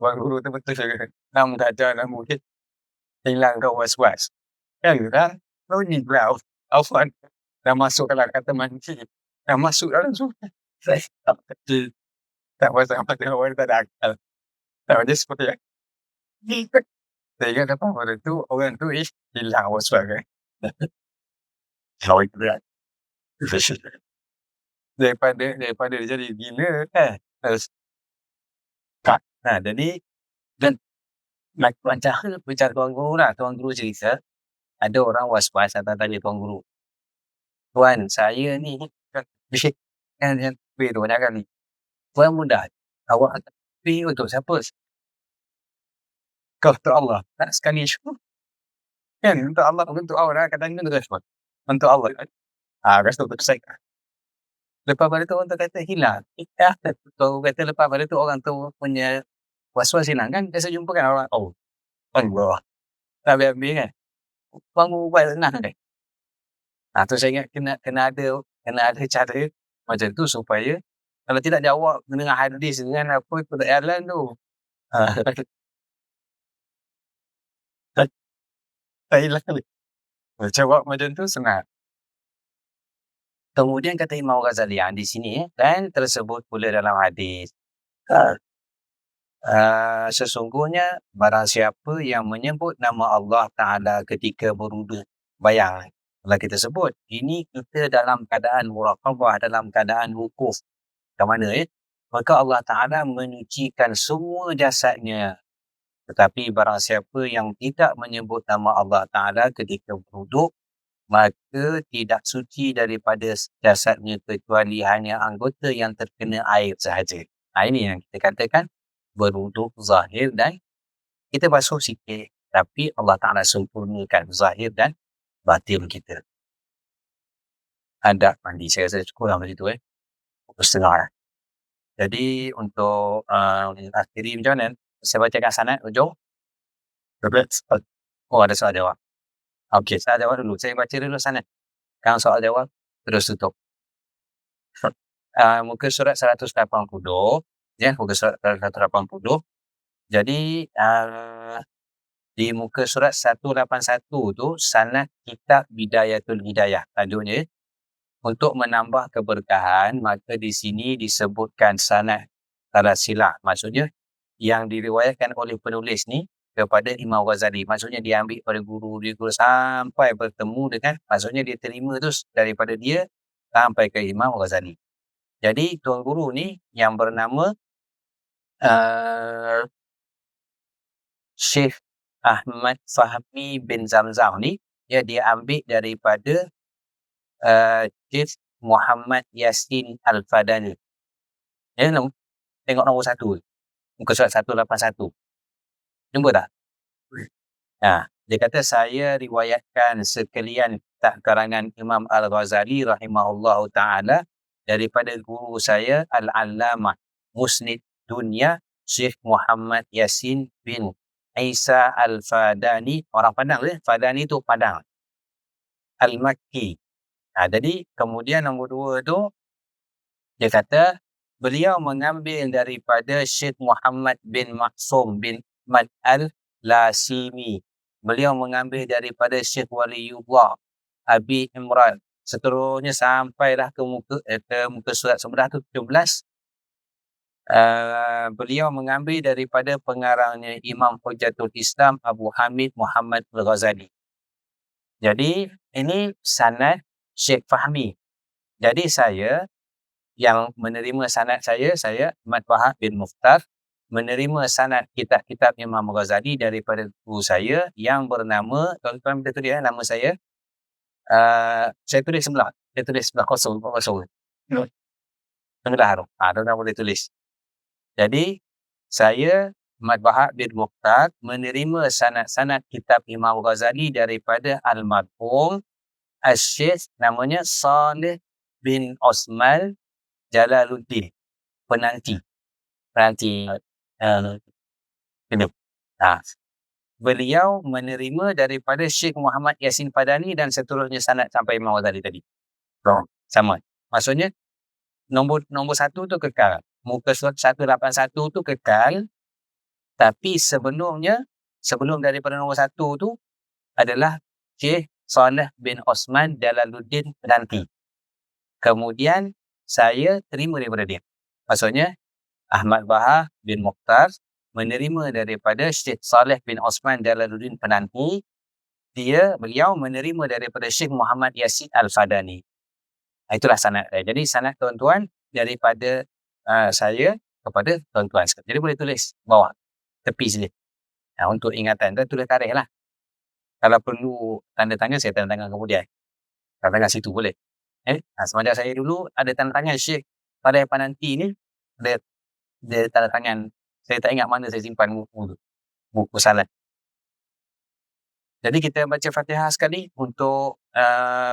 Tuan Guru tu betul saya nak mengajar dan mungkin hilangkan was-was. Kan? Bunyi blau. Afwan. Dah masuk dalam kata manci. Dah masuk dalam sungai. Saya tak pasang pada awal tak ada akal. Tak ada seperti yang saya ingat apa pada tu orang tu hilang was-was kan. Kalau itu kan. Daripada dia jadi gila kan. Jadi dan macam Tuan Guru lah. Tuan Guru cerita ada orang was-was datang tanya Tuan Guru. Tuan, saya ni kan yang tu banyak kali. Tuan mudah. Awak akan untuk siapa? Kau untuk Allah. Tak sekali syukur. Kan untuk Allah, untuk Allah kadang-kadang untuk syukur. Untuk Allah. Rasa untuk saya. Lepas pada tu orang tu kata hilang. Kau kata lepas pada tu orang tu punya was-was hilang kan. Biasa jumpa kan orang. Allah. Tak habis-habis kan. Tuan Guru buat senang kan. Tu saya ingat kena ada cara macam tu supaya kalau tidak jawab dengan hadis dengan apa persoalan tu. Tak hilang. Jawab macam tu senang. Kemudian kata Imam Ghazali yang di sini dan tersebut pula dalam hadis. Sesungguhnya barang siapa yang menyebut nama Allah Ta'ala ketika berwuduk. Bayang, kalau kita sebut, ini kita dalam keadaan muraqabah, dalam keadaan wukuf. Macam mana Maka Allah Ta'ala menyucikan semua jasadnya. Tetapi barang siapa yang tidak menyebut nama Allah Ta'ala ketika berwuduk, maka tidak suci daripada jasadnya kecuali hanya anggota yang terkena air sahaja. Ini yang kita katakan berwuduk zahir dan kita basuh sikit, tapi Allah Ta'ala sempurnakan zahir dan batin kita. Adab mandi, saya rasa cukup dalam situ pukul setengah. Jadi untuk akhiri macam mana? Saya bacakan sanad ujung. Oh, ada soal jawab. Okey, soal jawab dulu. Saya baca dulu sanad. Sekarang soal jawab, terus tutup. Muka surat 180, muka surat 180. Jadi di muka surat 181 tu sanad kitab Bidayatul Hidayah tajuknya. Untuk menambah keberkahan, maka di sini disebutkan sanad silsilah. Maksudnya yang diriwayatkan oleh penulis ni kepada Imam Ghazali. Maksudnya dia ambil pada guru dia sampai bertemu dengan, maksudnya dia terima terus daripada dia sampai ke Imam Ghazali. Jadi tuan guru ni yang bernama Syekh Ahmad Fahmi bin Zamzam ni, dia ambil daripada Syekh Muhammad Yasin Al-Fadani. Tengok nombor 1, muka surat 181. Jumpa tak? Dia kata, saya riwayatkan sekalian kitab karangan Imam Al-Ghazali rahimahullahu ta'ala daripada guru saya Al-Allamah Musnid Dunia Syekh Muhammad Yasin bin Isa Al-Fadani. Orang Padang Fadani tu Padang. Al-Makki. Jadi kemudian nombor 2 tu dia kata beliau mengambil daripada Syekh Muhammad bin Maksum bin Ahmad Al-Lasimi. Beliau mengambil daripada Syekh Waliullah Abi Imran. Seterusnya sampailah ke muka surat sebelah tu 17. Beliau mengambil daripada pengarangnya Imam Hujjatul Islam Abu Hamid Muhammad Al-Ghazali. Jadi ini sanad Syekh Fahmi. Jadi saya yang menerima sanad saya Ahmad Wahab bin Mukhtar, menerima sanad kitab-kitab Imam Ghazali daripada guru saya yang bernama, tuan-tuan boleh tulis nama saya. Saya tulis sebelah. Saya tulis sebelah kosong. Tengah harum. Tuan-tuan boleh tulis. Jadi saya Ahmad Wahab bin Mukhtar menerima sanad-sanad kitab Imam Ghazali daripada almarhum Asy-Syaikh namanya Saleh bin Osman Jalaluddin penanti. Beliau menerima daripada Syekh Muhammad Yasin Padani dan seterusnya sanad sampai Imam Ghazali tadi. Sama. Maksudnya nombor 1 tu kekal. Muka surat 181 tu kekal. Tapi sebelum daripada nombor 1 tu adalah Syekh Saleh bin Osman Jalaluddin penanti. Kemudian saya terima daripada dia. Maksudnya Ahmad Wahab bin Mukhtar menerima daripada Syekh Saleh bin Osman Jalaluddin penanti. Beliau menerima daripada Syekh Muhammad Yasin Al-Fadani. Itulah sanad saya. Jadi sanad tuan-tuan daripada saya kepada tuan-tuan. Jadi boleh tulis bawah tepi sini. Untuk ingatan tu tulis tarikh lah. Kalau perlu tanda tangan, saya tanda tangan kemudian. Tanda tangan situ boleh. Semasa saya dulu ada tanda tangan Syekh pada penanti ni, dia tanda tangan. Saya tak ingat mana saya simpan buku salat. Jadi kita baca Fatihah sekali untuk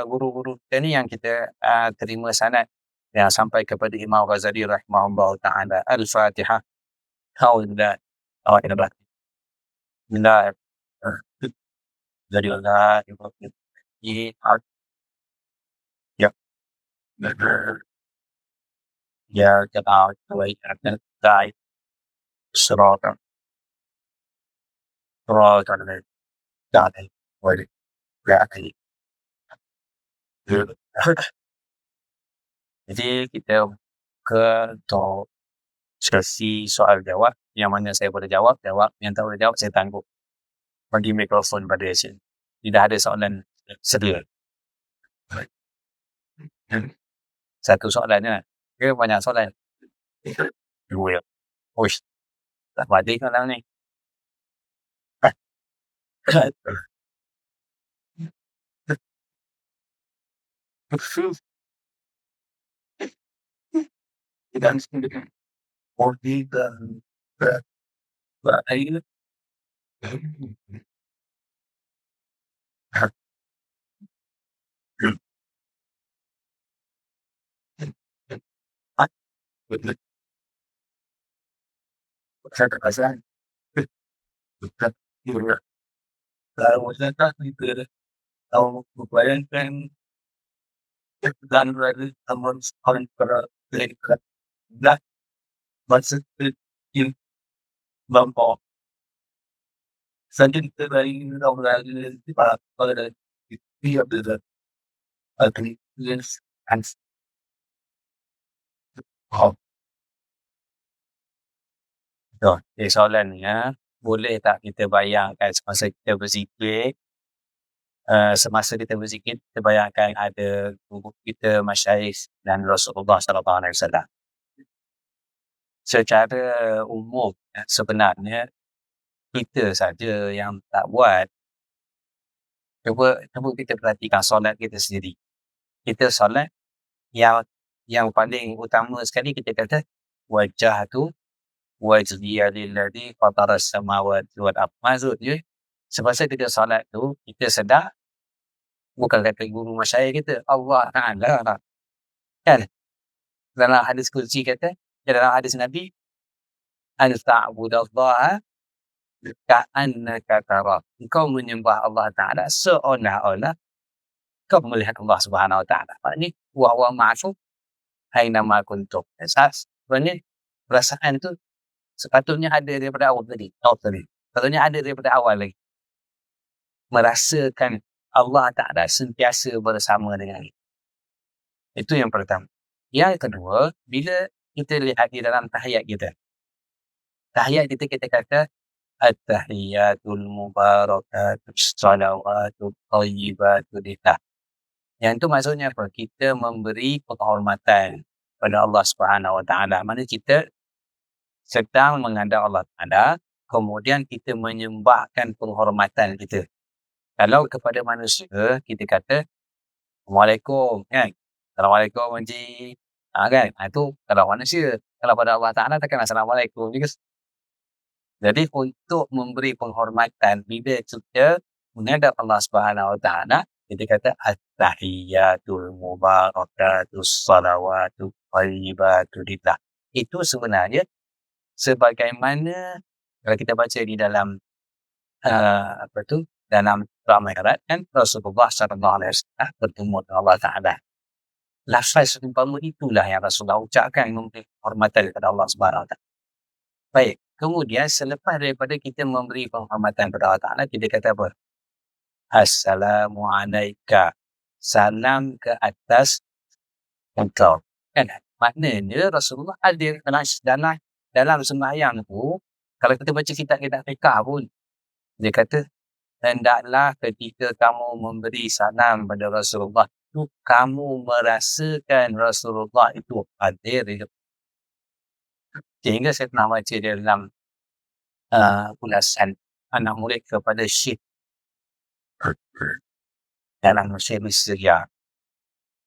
guru-guru kita ni yang kita terima sanad yang sampai kepada Imam Ghazali rahimahullah ta'ala. Al-Fatihah. Alhamdulillah. Bismillah. Jadi Allah. Ya. Ya, kita akan tahu. Serata. Serata. Jadi kita buka untuk sesi soal jawab, yang mana saya boleh jawab, yang tak boleh jawab saya tangguh. Bagi mikrofon pada sini. Tidak ada soalan sedia. Satu soalan je. Ke banyak soalan? Dua. Uish, tak balik malam ni. Dan Odi dan bahaya. Betul. Saya terkesan. Betul. Kalau saya tak itu, kalau membayangkan dan berada teman sekolah mereka, dan masa kecil bangkok. Saja kita dari orang di pada dia beda. Yes, and oh, soalannya, boleh tak kita bayangkan semasa kita berzikir, kita bayangkan ada guru kita, masyayikh dan Rasulullah SAW. Secara umum, sebenarnya kita saja yang tak buat. Cuba kita perhatikan solat kita sendiri. Kita solat yang paling utama sekali kita kata wajjahtu wajhiya lilladzi fataras samawati wal ardh. Maksudnya semasa kita solat tu kita sedar bukan kata guru masyayikh kita, Allah Ta'ala, kan? Dalam hadis qudsi kata, dalam hadis Nabi, an ta'budallaha ka'annaka tarah. Engkau menyembah Allah Ta'ala seolah-olah kau melihat Allah Subhanahu Wa Ta'ala. Maknanya wa huwa ma'akum aina ma kuntum. Sebenarnya perasaan tu sepatutnya ada daripada awal tadi. Sepatutnya ada daripada awal lagi. Merasakan Allah Ta'ala sentiasa bersama dengan kita. Itu yang pertama. Yang kedua, bila kita lihat di dalam tahiyat kita. Tahiyat kita kata at-tahiyatul mubarakatus salawatut thayyibatul lillah. Yang itu maksudnya apa? Kita memberi penghormatan pada Allah Subhanahu Wa Ta'ala. Mana kita sedang menghadap Allah Ta'ala, kemudian kita menyembahkan penghormatan kita. Kalau kepada manusia, kita kata Assalamualaikum, kan? Assalamualaikum, Encik. Kan? Itu kalau manusia. Kalau pada Allah Ta'ala, takkan Assalamualaikum. Jadi, untuk memberi penghormatan, bila kita menghadap Allah Subhanahu Wa Ta'ala, kita kata at-tahiyatul mubarakatus salawatu thayyibatul lillah. Itu sebenarnya sebagaimana kalau kita baca di dalam dalam surah Al-Mi'raj, kan Rasulullah SAW bertemu dengan Allah Ta'ala. Lafaz umpama itulah yang Rasulullah ucapkan memberi hormatan kepada Allah Subhanahu Wa Ta'ala. Baik, kemudian selepas daripada kita memberi penghormatan kepada Allah Ta'ala, kita kata apa? Assalamualaikum. Salam ke atas engkau. Kan? Maknanya Rasulullah hadir dalam sembahyang tu. Kalau kita baca kitab-kitab fiqh pun, dia kata, hendaklah ketika kamu memberi salam pada Rasulullah itu, kamu merasakan Rasulullah itu hadir. Sehingga saya pernah baca dalam ulasan anak murid kepada Syekh dalam Syekh Syria.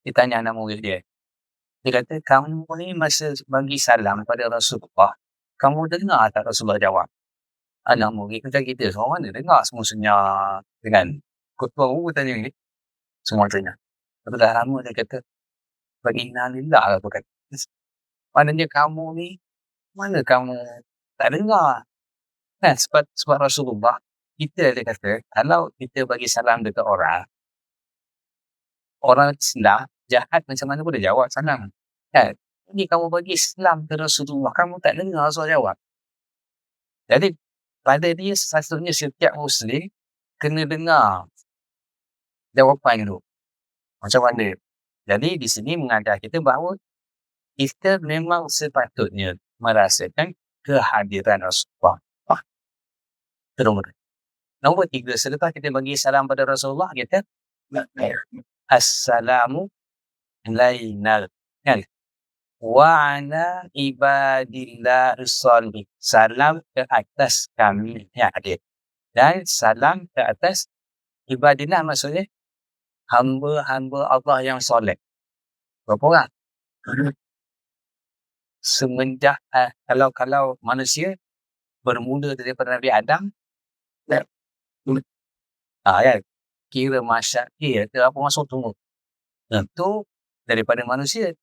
Dia tanya anak murid dia. Dia kata, kamu ni masa bagi salam pada Rasulullah, kamu dengar tak Rasulullah jawab? Anak murid macam kita, semua mana dengar, semua senyap dengan ketua guru tanya ni. Semua tanya. Lepas dah lama dia kata, Innalillah lah tu kata. Maknanya kamu ni, mana kamu tak dengar? Kan? Sebab Rasulullah, kita dia kata, kalau kita bagi salam dekat orang Islam, jahat macam mana boleh jawab salam. Kan? Jadi kamu bagi salam ke Rasulullah, kamu tak dengar Rasulullah jawab. Jadi, pada dia sepatutnya setiap Muslim kena dengar jawapan itu. Macam mana? Jadi, di sini mengajar kita bahawa kita memang sepatutnya merasakan kehadiran Rasulullah. Terus. Nombor 3, selepas kita bagi salam pada Rasulullah, kita Assalamu alaina, kan? Wa ala ibadillahis shalihin. Salam ke atas kami yang adil. Dan salam ke atas ibadillah, maksudnya hamba-hamba Allah yang soleh. Berapa orang? Semenjak kalau manusia bermula daripada Nabi Adam, kan, kira masyarakat ke apa masuk semua. Itu daripada manusia.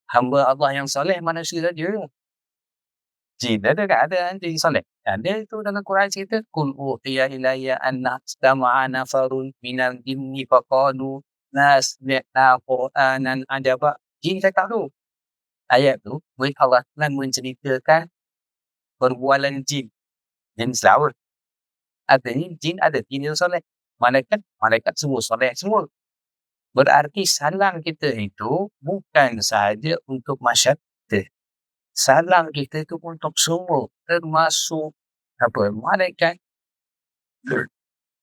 Hamba Allah yang soleh manusia saja. Jin ada tak? Ada jin soleh. Ada itu dalam Quran cerita, qul uhiya ilayya anna istama'a nafarun minal jinni faqalu nasmi'a qur'anan ajaba. Jin cakap tu. Ayat tu Allah Taala menceritakan perbualan jin. Jin selawa. Artinya jin ada jin yang soleh. Malaikat semua soleh semua. Berarti salam kita itu bukan sahaja untuk masyarakat. Salam kita itu untuk semua, termasuk malaikat.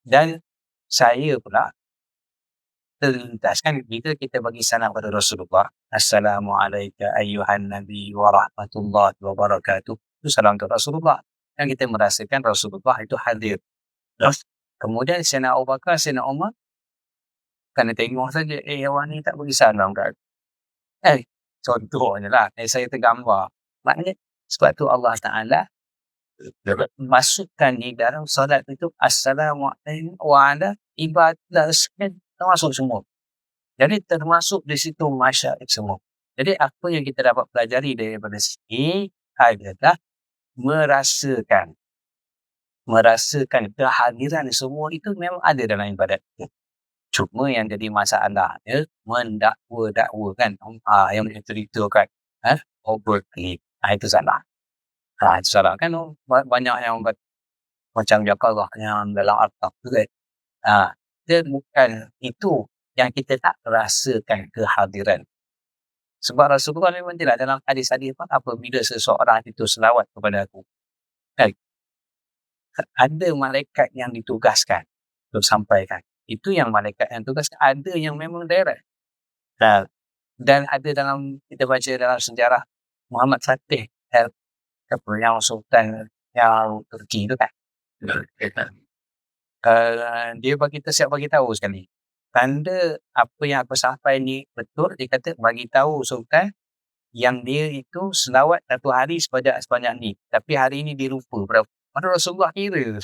Dan saya pula terlintaskan bila kita bagi salam pada Rasulullah, Assalamualaikum ayyuhan nabi wa rahmatullahi wa barakatuh. Itu salam untuk Rasulullah. Dan kita merasakan Rasulullah itu hadir. Kemudian Sayyidina Abu Bakar, Sayyidina Umar, kerana tengok saja, orang ni tak bagi salam kat. Contohnya lah, saya tergambar. Maknanya, sebab tu Allah Ta'ala masukkan di dalam solat itu Assalamualaikum wa ala ibadillah, termasuk semua. Jadi termasuk di situ masyarakat semua. Jadi apa yang kita dapat pelajari daripada sini adalah merasakan kehadiran semua itu memang ada dalam ibadat kita. Cuma yang jadi masalahnya mendakwa-dakwakan, yang menceritakan overclaim. Itu salah. Itu salah kan. Banyak yang macam Allah yang dalam Al-Quran tu kan. Dia bukan itu yang kita tak rasakan kehadiran. Sebab Rasulullah memang tidak dalam hadis-hadis apabila seseorang itu selawat kepada aku, kan, ada malaikat yang ditugaskan untuk sampaikan. Itu yang malaikat yang tugaskan. Ada yang memang direct. Dan ada dalam, kita baca dalam sejarah Muhammad Fatih, yang Sultan yang Turki tu kan. Dia siap bagi tahu sekali. Tanda apa yang aku sampai ni betul, dia kata bagi tahu Sultan yang dia itu selawat satu hari sebanyak ni. Tapi hari ni dia lupa berapa. Pada Rasulullah kira.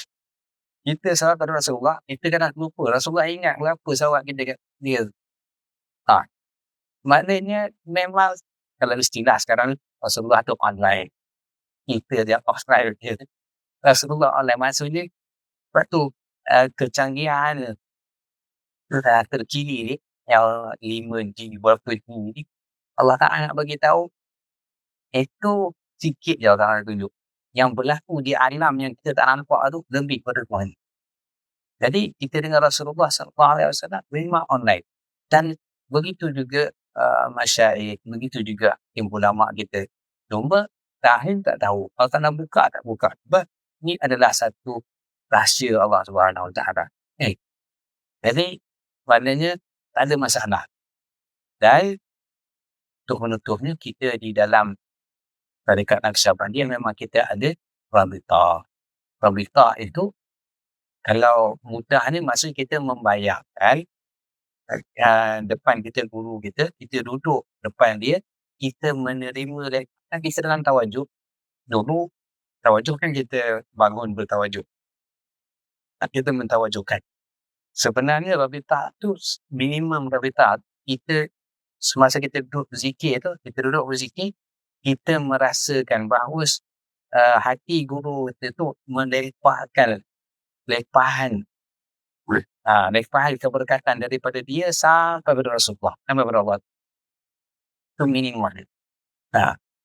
Kita selawat pada Rasulullah, kita kadang lupa. Rasulullah ingat berapa selawat kita kat dia. Maknanya memang kalau istilah sekarang Rasulullah tu online. Kita dia offline. Rasulullah online, maksudnya sebab tu kecanggihan terkini ni yang 5G berapa G ni, Allah Ta'ala nak bagi tahu itu sikit je orang tunjuk. Yang berlaku di alam yang kita tak nampak tu lebih pada Tuhan. Jadi kita dengan Rasulullah SAW memang online. Dan begitu juga masyarakat, begitu juga tim ulama kita. Cuma tahun tak tahu. Kalau tak nak buka, tak buka. Sebab ini adalah satu rahsia Allah Subhanahu Wa Taala. Jadi maknanya tak ada masalah. Dan untuk menutupnya, kita di dalam tarekat Naqsyabandiyah memang kita ada rabitah. Rabitah itu kalau mudah ni maksud kita membayangkan depan kita guru kita duduk depan dia, kita menerima dan kita dalam tawajuh. Dulu tawajuh kan kita bangun bertawajuh. Kita mentawajuhkan. Sebenarnya rabitah tu minimum rabitah. Kita semasa kita duduk berzikir tu, kita merasakan bahawa hati guru kita tu melepahkan lepahan keberkatan daripada dia sampai pada Rasulullah, sampai pada Allah. Itu minimum.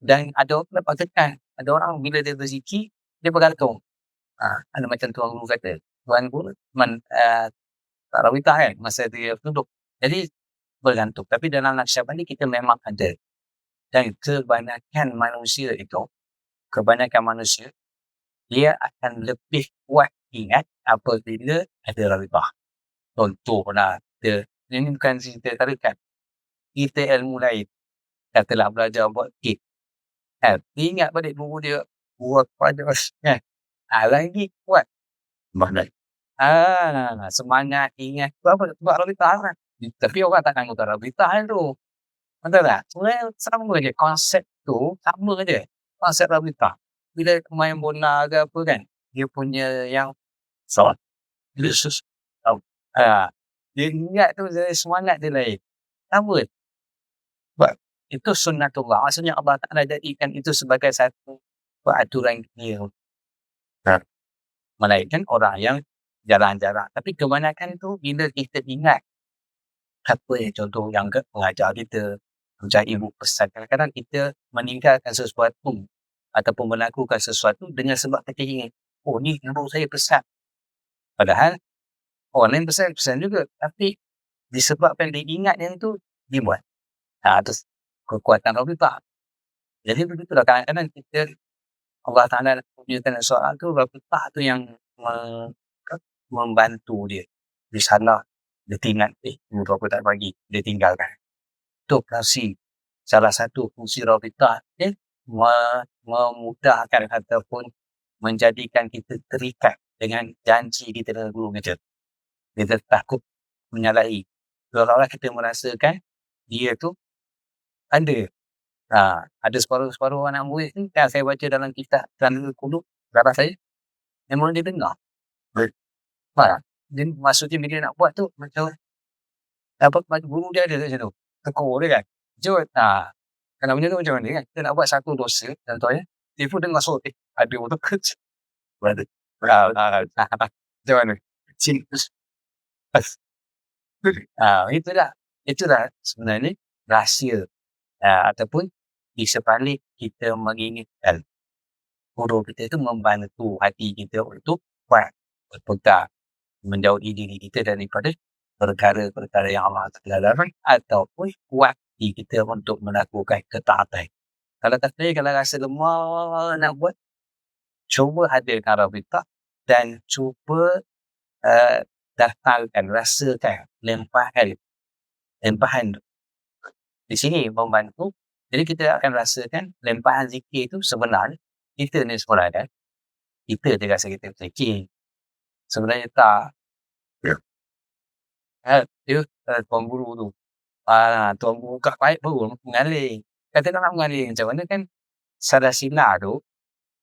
Dan ada orang dapat tekan. Ada orang bila dia berzikir, dia bergantung. Ada macam tuan guru kata, tuan guru tarawih kan masa dia duduk. Jadi bergantung. Tapi dalam Naqsyabandi kita memang ada. Dan kebanyakan manusia, dia akan lebih kuat ingat apabila ada rabitah. Contohlah, ini bukan cerita tarikat, kita ilmu lain, katalah belajar buat kek, kan, dia ingat balik guru dia buat pada kan, lagi kuat semangat ingat sebab rabitah kan. Tapi orang tak anggota rabitah tu, betul tak? Sebenarnya sama je konsep tu, sama je konsep rabitah. Bila main bola ke apa kan, dia punya yang dia dia ingat tu semangat dia lain. Sama. Sebab itu sunnatullah. Maksudnya Allah Ta'ala jadikan itu sebagai satu peraturan dia. Melainkan orang yang jarang-jarang. Tapi kebanyakan tu bila kita ingat apa yang contoh yang pengajar kita, macam ibu pesan, kadang-kadang kita meninggalkan sesuatu ataupun melakukan sesuatu dengan sebab kita ingat, oh ni guru saya pesan. Padahal orang lain pesan juga, tapi disebabkan dia ingat yang tu, dia buat. Terus kekuatan rabitah. Jadi begitulah, kadang-kadang kita Allah Ta'ala punyatan soal tu, rabitah tu yang membantu dia. Dia salah, dia ingat, guru aku tak bagi, dia tinggalkan. Itu salah satu fungsi rabitah, memudahkan ataupun menjadikan kita terikat dengan janji kita dengan guru kita. Kita takut menyalahi. Seolah-olah kita merasakan dia tu ada. Ada separuh-separuh anak murid ni, kan saya baca dalam kitab Tanul Qulub, darah saya, memang dia dengar. Dia maksudnya bila dia nak buat tu, macam guru dia ada macam tu. Tegur dia kan. Jod, kalau benda tu macam mana kan, kita nak buat satu dosa, contohnya, dia pun dengar suara, ada betul ke? Macam mana? Itulah sebenarnya rahsia, ataupun di sebalik kita mengingatkan guru kita itu membantu hati kita untuk kuat berpegang, menjauhi diri kita daripada perkara-perkara yang Allah Ta'ala larang, ataupun kuat hati kita untuk melakukan ketaatan. Kalau tak saya, kalau rasa lemah nak buat, cuba hadirkan rabitah dan cuba daftarkan, rasakan lempahan di sini membantu. Jadi kita akan rasakan lempahan zikir itu sebenarnya kita ni sebenarnya kita dia rasa kita zikir, sebenarnya tak. Dia tuan guru tu, tuan guru kat baik baru mengalir. Kata nak mengalir macam mana kan, Sadah Sila tu,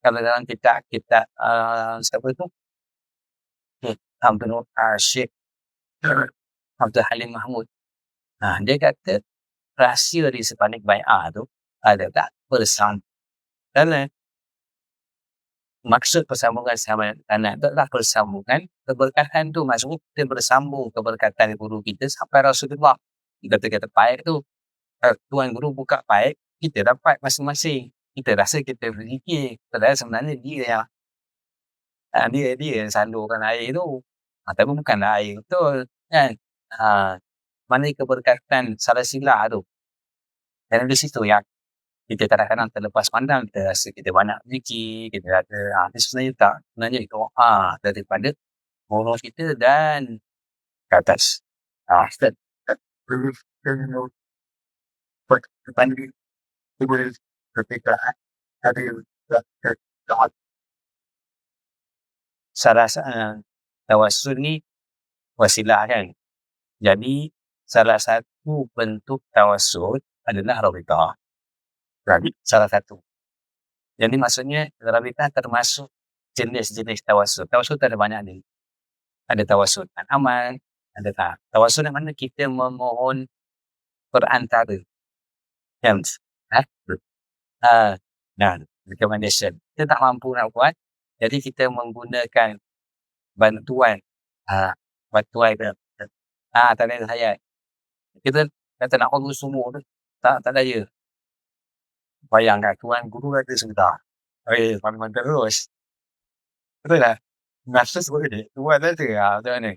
kalau dalam kitab siapa tu, Syekh Abdul Halim Mahmud, dia kata rahsia di sebalik bai'ah tu adalah persambungan. Maksud persambungan sama tanah adalah persambungan keberkatan tu. Maksudnya kita bersambung keberkatan guru kita sampai Rasulullah. Kata-kata baik tu, tuan guru buka baik, kita dapat masing-masing. Kita rasa kita berzikir, padahal sebenarnya dia yang salurkan air tu. Tapi bukanlah air betul kan. Mana keberkatan Salah Sila tu. Dan di situ yang kita kadang-kadang terlepas pandang, kita rasa kita banyak zikir, kita ada, sebenarnya tak. Sebenarnya doa daripada guru kita dan ke atas. Saya rasa tawassul ni wasilah kan. Jadi salah satu bentuk tawassul adalah rabitah. Salah satu. Jadi maksudnya rabitah termasuk jenis-jenis tawassul. Tawassul ada banyak ni. Ada tawassul amal, ada tawassul yang mana kita memohon perantara. Recommendation. Kita tak mampu nak buat, jadi kita menggunakan bantuan tak ada hayat. Kita kata nak urus semua tu, tak daya. Bayangkan tuan guru ada sebentar. Memang terus. Betul tak? Masa sebenarnya, tuan ada macam mana?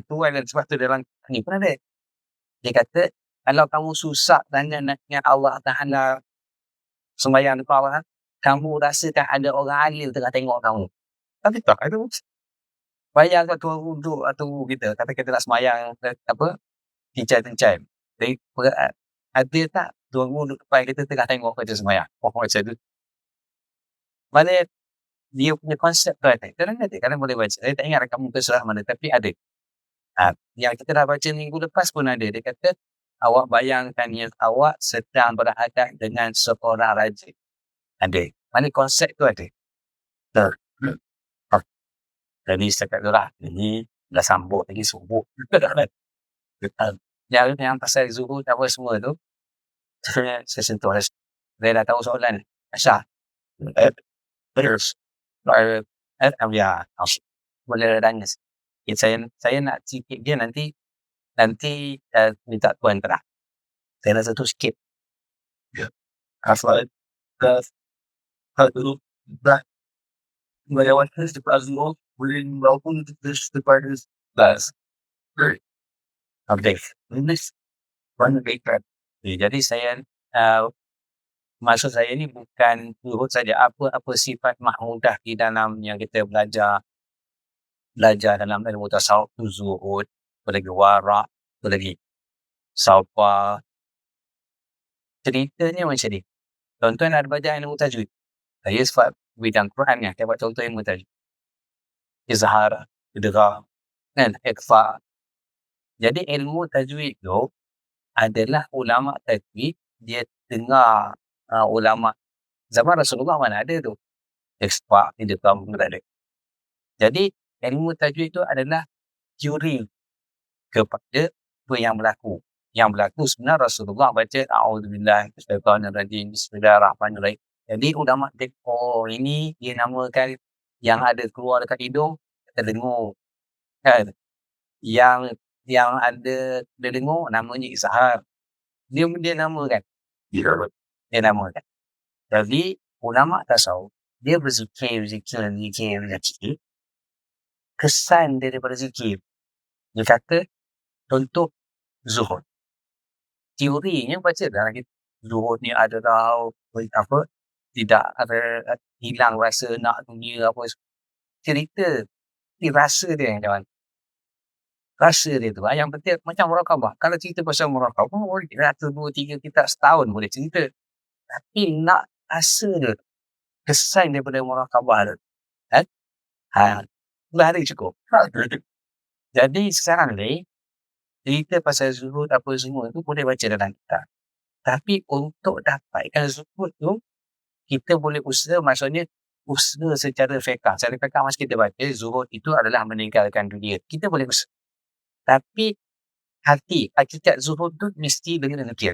Tuan dan sebab tu dalam ni pun ada. Dia kata, Kalau kamu susah sangat nak ingat Allah Ta'ala sembahyang depan Allah, kamu rasakan ada orang alim tengah tengok kamu. Tapi tak ada. Bayangkan tuan duduk atau kita, kata kita nak sembahyang tincai-tincai. Jadi ada tak tuan duduk depan kita tengah tengok kita sembahyang? Macam tu. Mana dia punya konsep tu ada. Kadang boleh baca. Saya tak ingat kamu ke surah mana, tapi ada. Yang kita dah baca minggu lepas pun ada. Dia kata, awak bayangkan yang awak sedang berhadap dengan seorang raja. Ada. Mana konsep tu ada. Jadi setakat tu lah. Ini dah sambut lagi subuh. Yang pasal zuhud apa semua tu, saya sentuh. Saya dah tahu soalan. Aisyah. Boleh tanya. Saya nak sikit dia nanti minta tuan terang. Saya rasa tu sikit. Asal dulu dah melewati sepas dulu boleh melakukan sepas das. Update. This one baker. Jadi saya maksud saya ni bukan zuhud saja, apa sifat mahmudah di dalam yang kita belajar dalam ilmu tasawuf tu zuhud, lagi wara', lagi sabar. Ceritanya macam ni. Tuan-tuan ada belajar ilmu tajwid. Saya sebab bidang Quran kan, saya buat contoh ilmu tajwid. Izhar, idgham, kan, ikhfa. Jadi ilmu tajwid tu adalah ulama tajwid, dia dengar ulama zaman Rasulullah mana ada tu. Ikhfa, idgham, tak ada. Jadi ilmu tajwid tu adalah teori kepada apa yang berlaku. Yang berlaku sebenarnya Rasulullah baca a'udzubillahi minasyaitonirrajim, bismillahirrahmanirrahim. Jadi ulama tengok ini dia namakan yang ada keluar dekat hidung, kita dengar. Kan? Yang ada dia dengar namanya izhar. Dia namakan. Dia namakan. Jadi ulama tasawuf dia berzikir. Kesan daripada zikir. Dia kata contoh zuhud. Teorinya baca dah kita. Zuhud ni adalah tidak ada hilang rasa nak dunia apa. Cerita rasa dia yang jalan. Rasa dia tu yang penting macam muraqabah. Kalau cerita pasal muraqabah boleh 1, 2, 3 kita setahun boleh cerita. Tapi nak rasa dia kesan daripada muraqabah tu. Dah ada cukup. Jadi sekarang ni cerita pasal zuhud apa semua tu boleh baca dalam kitab. Tapi untuk dapatkan zuhud tu kita boleh usaha, maksudnya usaha secara fiqh. Secara fiqh masa kita baca zuhud itu adalah meninggalkan dunia. Kita boleh usaha. Tapi hati, hakikat zuhud tu mesti dengan demikian.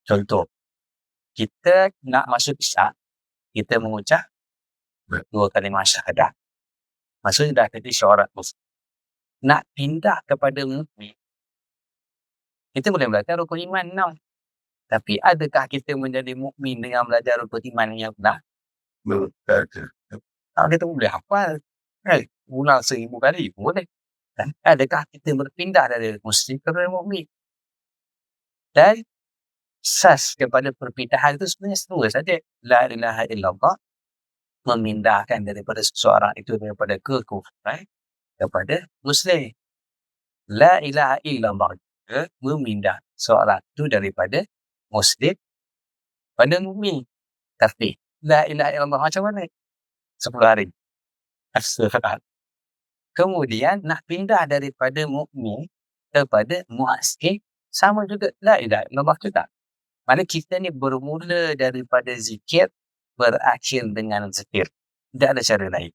Contoh, kita nak masuk Islam, kita mengucap 2 kalimah syahadah. Maksudnya dah jadi syarat Muslim. Nak pindah kepada mukmin, kita boleh belajar rukun iman 6. Tapi adakah kita menjadi mukmin dengan belajar rukun iman yang benar? Kita boleh hafal. Ulang 1000 kali boleh. Dan adakah kita berpindah dari Muslim kepada mukmin? Dan asas kepada perpindahan itu sebenarnya semua saja. La ilaha illallah memindahkan daripada seseorang itu daripada kekufuran kepada Muslim. La ilaha illallah memindah seorang itu daripada Muslim pada mukmin. Tapi la ilaha illallah macam mana? 10 hari. Kemudian nak pindah daripada mukmin kepada muaskin sama juga la ilaha illallah juga. Mana kita ni bermula daripada zikir berakhir dengan zikir. Tidak ada cara lain.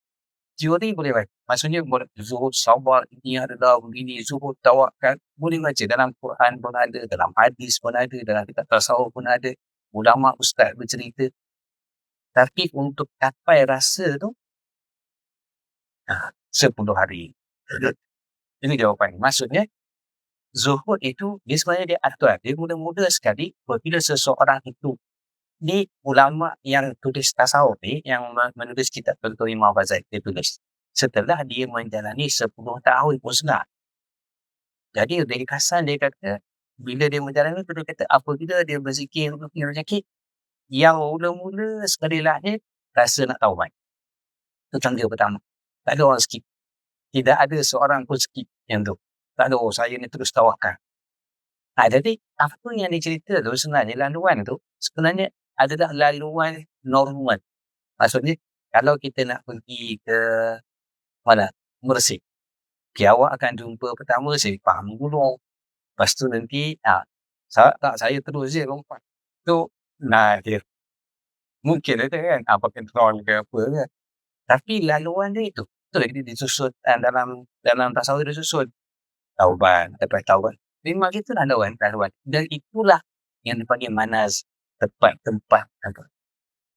Teori boleh baca. Maksudnya boleh zuhud sabar ini adalah begini, zuhud tawakal boleh baca dalam Quran pun ada, dalam hadis pun ada, dalam kitab tasawuf pun ada, ulama ustaz bercerita. Tapi untuk capai rasa tu 10 hari. Ini jawapan. Maksudnya zuhud itu dia sebenarnya dia aturan. Dia mudah-mudah sekali apabila seseorang itu ni ulama yang tulis tasawuf ni, yang menulis kitab contoh Imam Ghazali, dia tulis setelah dia menjalani 10 tahun musnah. Jadi dari kasan dia kata bila dia berjalan tu dia kata apabila dia berzikir yang sakit, yang mula-mula sekali lahir rasa nak taubat. Itu tanda pertama. Tak ada orang skip. Tidak ada seorang pun skip yang tu. Tak ada, saya ni terus tawakal. Jadi apa yang dicerita tu sebenarnya laluan tu sebenarnya adalah laluan normal. Maksudnya kalau kita nak pergi ke mana? Mersing. Okay, awak akan jumpa pertama Sepang Gunung. Lepas tu nanti saya terus je lompat. Tu dia mungkin ada kan pakai drone ke apa ke. Tapi laluan dia itu. Betul dia disusun dalam tasawuf disusun. Taubat, lepas taubat. Memang itu laluan. Dan itulah yang dipanggil manaz. Tempat.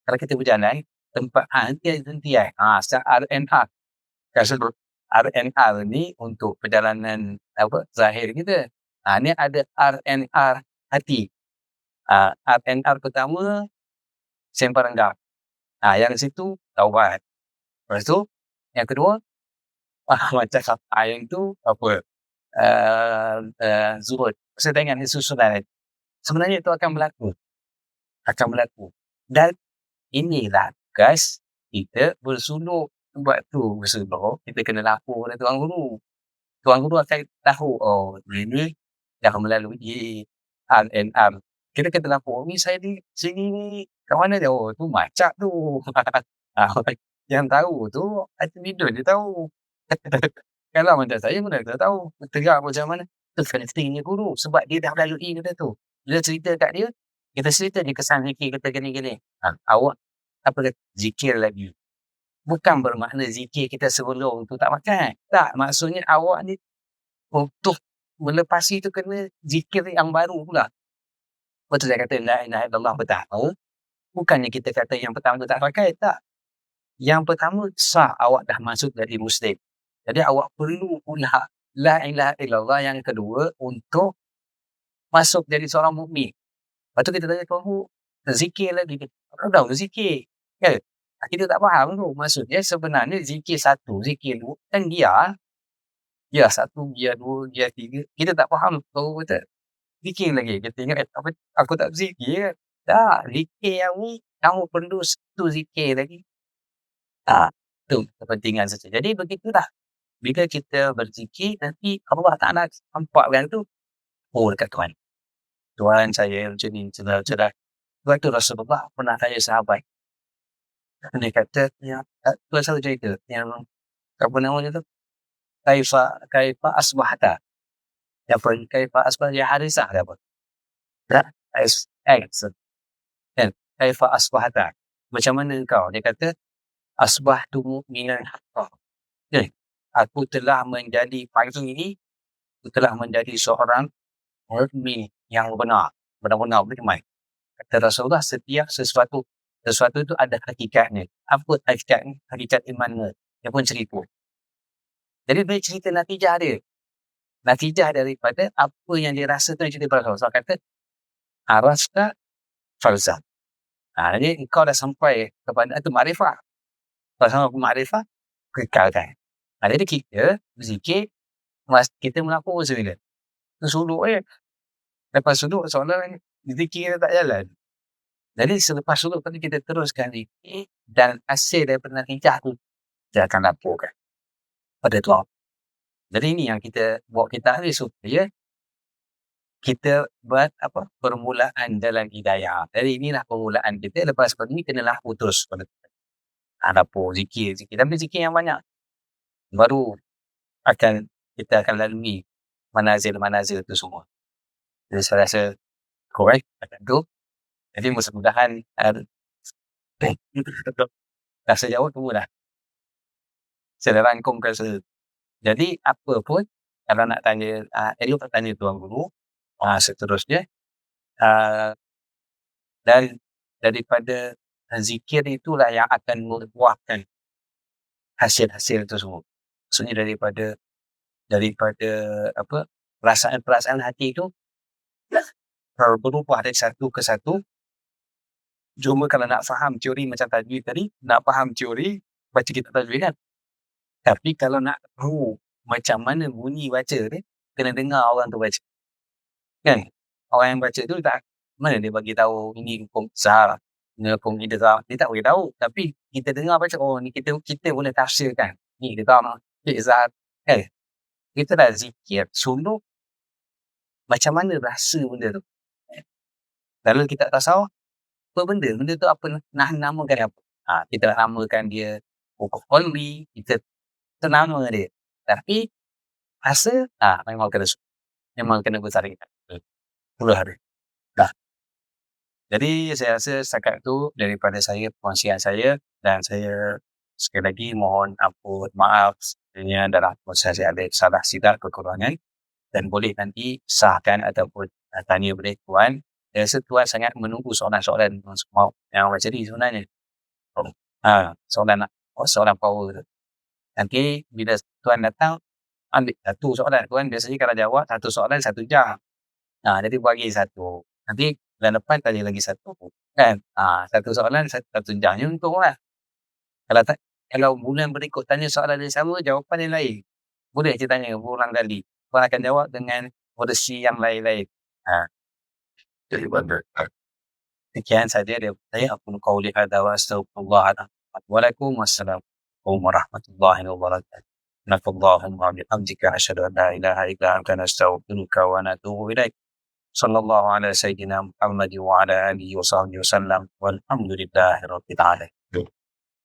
Kalau kita berjalan, tempat henti-hentian. RNR. Kalau RNR ni untuk perjalanan zahir kita. Ni ada RNR hati. RNR pertama, sempah rendah. Yang situ, taubat. Lepas tu, yang kedua, macam yang tu, zuhud. Sedangkan susunan. Sebenarnya itu akan berlaku. Dan inilah tugas kita bersuluk. Sebab tu bersuluk, kita kena lapor pada Tuan Guru. Tuan Guru akan tahu, dia ni dah melalui RNR. Kita kena lapor, ni saya di sini ni, kat mana dia? Tu macak tu. Yang tahu tu, Hati Midun dia tahu. Kalau macam saya pun tak tahu. Tegak macam mana. Itu pentingnya guru. Sebab dia dah melalui kita tu. Bila cerita kat dia, kita cerita dia kesan zikir kita gini-gini. Awak zikir lagi. Bukan bermakna zikir kita sebelum tu tak makan. Tak, maksudnya awak ni untuk melepasi tu kena zikir yang baru pula. Betul saya kata la ilaha illallah pertama. Bukannya kita kata yang pertama tu tak pakai. Tak. Yang pertama sah awak dah masuk dari Muslim. Jadi awak perlu pula la ilaha illallah yang kedua untuk masuk jadi seorang mukmin. Lepas tu kita tanya Tuhan, zikir lagi. Orang dah zikir. Ya. Kita tak faham tu. Maksudnya sebenarnya zikir satu, zikir dua. Dan dia satu, dia dua, dia tiga. Kita tak faham. Kalau kata zikir lagi. Kita ingat aku tak zikir. Tak. Zikir yang ni kamu perlu satu zikir lagi. Itu kepentingan saja. Jadi begitulah. Bila kita berzikir, nanti Allah Ta'ala nampakkan tu. Dekat Tuhan. Tuhan saya macam ni. Cerah. Sebab tu Rasulullah pernah tanya sahabat. Dia kata, Tuhan selalu cerita. Yang, apa namanya tu? Kaifa asbahata. Kaifa asbahata. Ya harisah. Apa? Kaifa asbahata. Macam mana engkau? Dia kata, asbahtu mu'minan haqqa. Aku telah menjadi pagi ini, aku telah menjadi seorang mukmin yang benar-benar beriman. Kata Rasulullah, setiap sesuatu itu ada hakikatnya. Apa hakikatnya? Hakikat imannya. Dia pun cerita. Jadi dia cerita natijah dia. Natijah daripada apa yang dia rasa tu yang cerita pada Rasulullah. Kata, arasta falzah. Jadi engkau dah sampai kepada itu makrifah. Kalau sampai ke makrifah, kekalkan. Jadi kita berzikir, kita melapor semula. Suluk lepas suluk seolah zikir tak jalan. Jadi selepas suluk tadi kita teruskan zikir dan hasil daripada natijah tu kita akan laporkan pada Tuhan. Jadi ini yang kita buat kita hari supaya kita buat permulaan dalam hidayah. Jadi inilah permulaan kita. Lepas ini kena lapor terus pada Tuhan. Lapor zikir. Tapi zikir yang banyak. Baru kita akan lalui manazil-manazil itu semua. Jadi saya rasa correct akan tu. Jadi mudah-mudahan rasa jawab tu mudah. Saya rangkumkan saja. Jadi apa pun kalau nak tanya, Elok tak tanya Tuan Guru, seterusnya daripada zikir itulah yang akan membuahkan hasil-hasil itu semua. Maksudnya daripada perasaan hati itu berubah dari satu ke satu. Cuma kalau nak faham teori macam tajwid tadi, nak faham teori baca kitab tajwid kan. Tapi kalau nak tahu macam mana bunyi baca ni, kena dengar orang tu baca. kan? Orang yang baca tu tak mana dia bagi tahu ini hukum besar, ini hukum idgham, dia tak beritahu. Tapi kita dengar baca, oh ni kita boleh tafsirkan. Ni idgham, ikhzar, kan? Kita dah zikir, suluk, macam mana rasa benda tu? Kalau kita tak tahu apa benda tu apa, nak namakan apa? Kita nak namakan dia hukum qauli, kita nama dia. Tapi rasa, memang kena bertarik. Puluh hari. Dah. Jadi saya rasa setakat tu daripada saya, perkongsian saya, dan saya sekali lagi mohon ampun, maaf sekiranya dalam proses saya ada salah silap kekurangan, dan boleh nanti sahkan ataupun tanya balik Tuan. Saya rasa Tuan sangat menunggu soalan-soalan semua yang macam ni sebenarnya. Soalan power tu. Nanti bila Tuan datang, ambil satu soalan. Tuan biasanya kalau jawab satu soalan 1 jam. Jadi bagi satu. Nanti bulan depan tanya lagi satu, kan? Satu soalan 1 jam. Ni untunglah. Kalau bulan berikut tanya soalan yang sama, jawapan yang lain, boleh je tanya berulang kali. Tuan akan jawab dengan versi yang lain-lain. Sekian saja daripada saya. Aku qauli hadza wa astaghfirullah wa lakum. Wassalamualaikum warahmatullahi wabarakatuh. Subhanakallahumma wa bihamdika asyhadu an la ilaha illa anta nastaghfiruka wa natubu ilaik. Sallallahu ala sayyidina Muhammad wa ala alihi wa sahbihi wasallam. Walhamdulillahi rabbil alamin.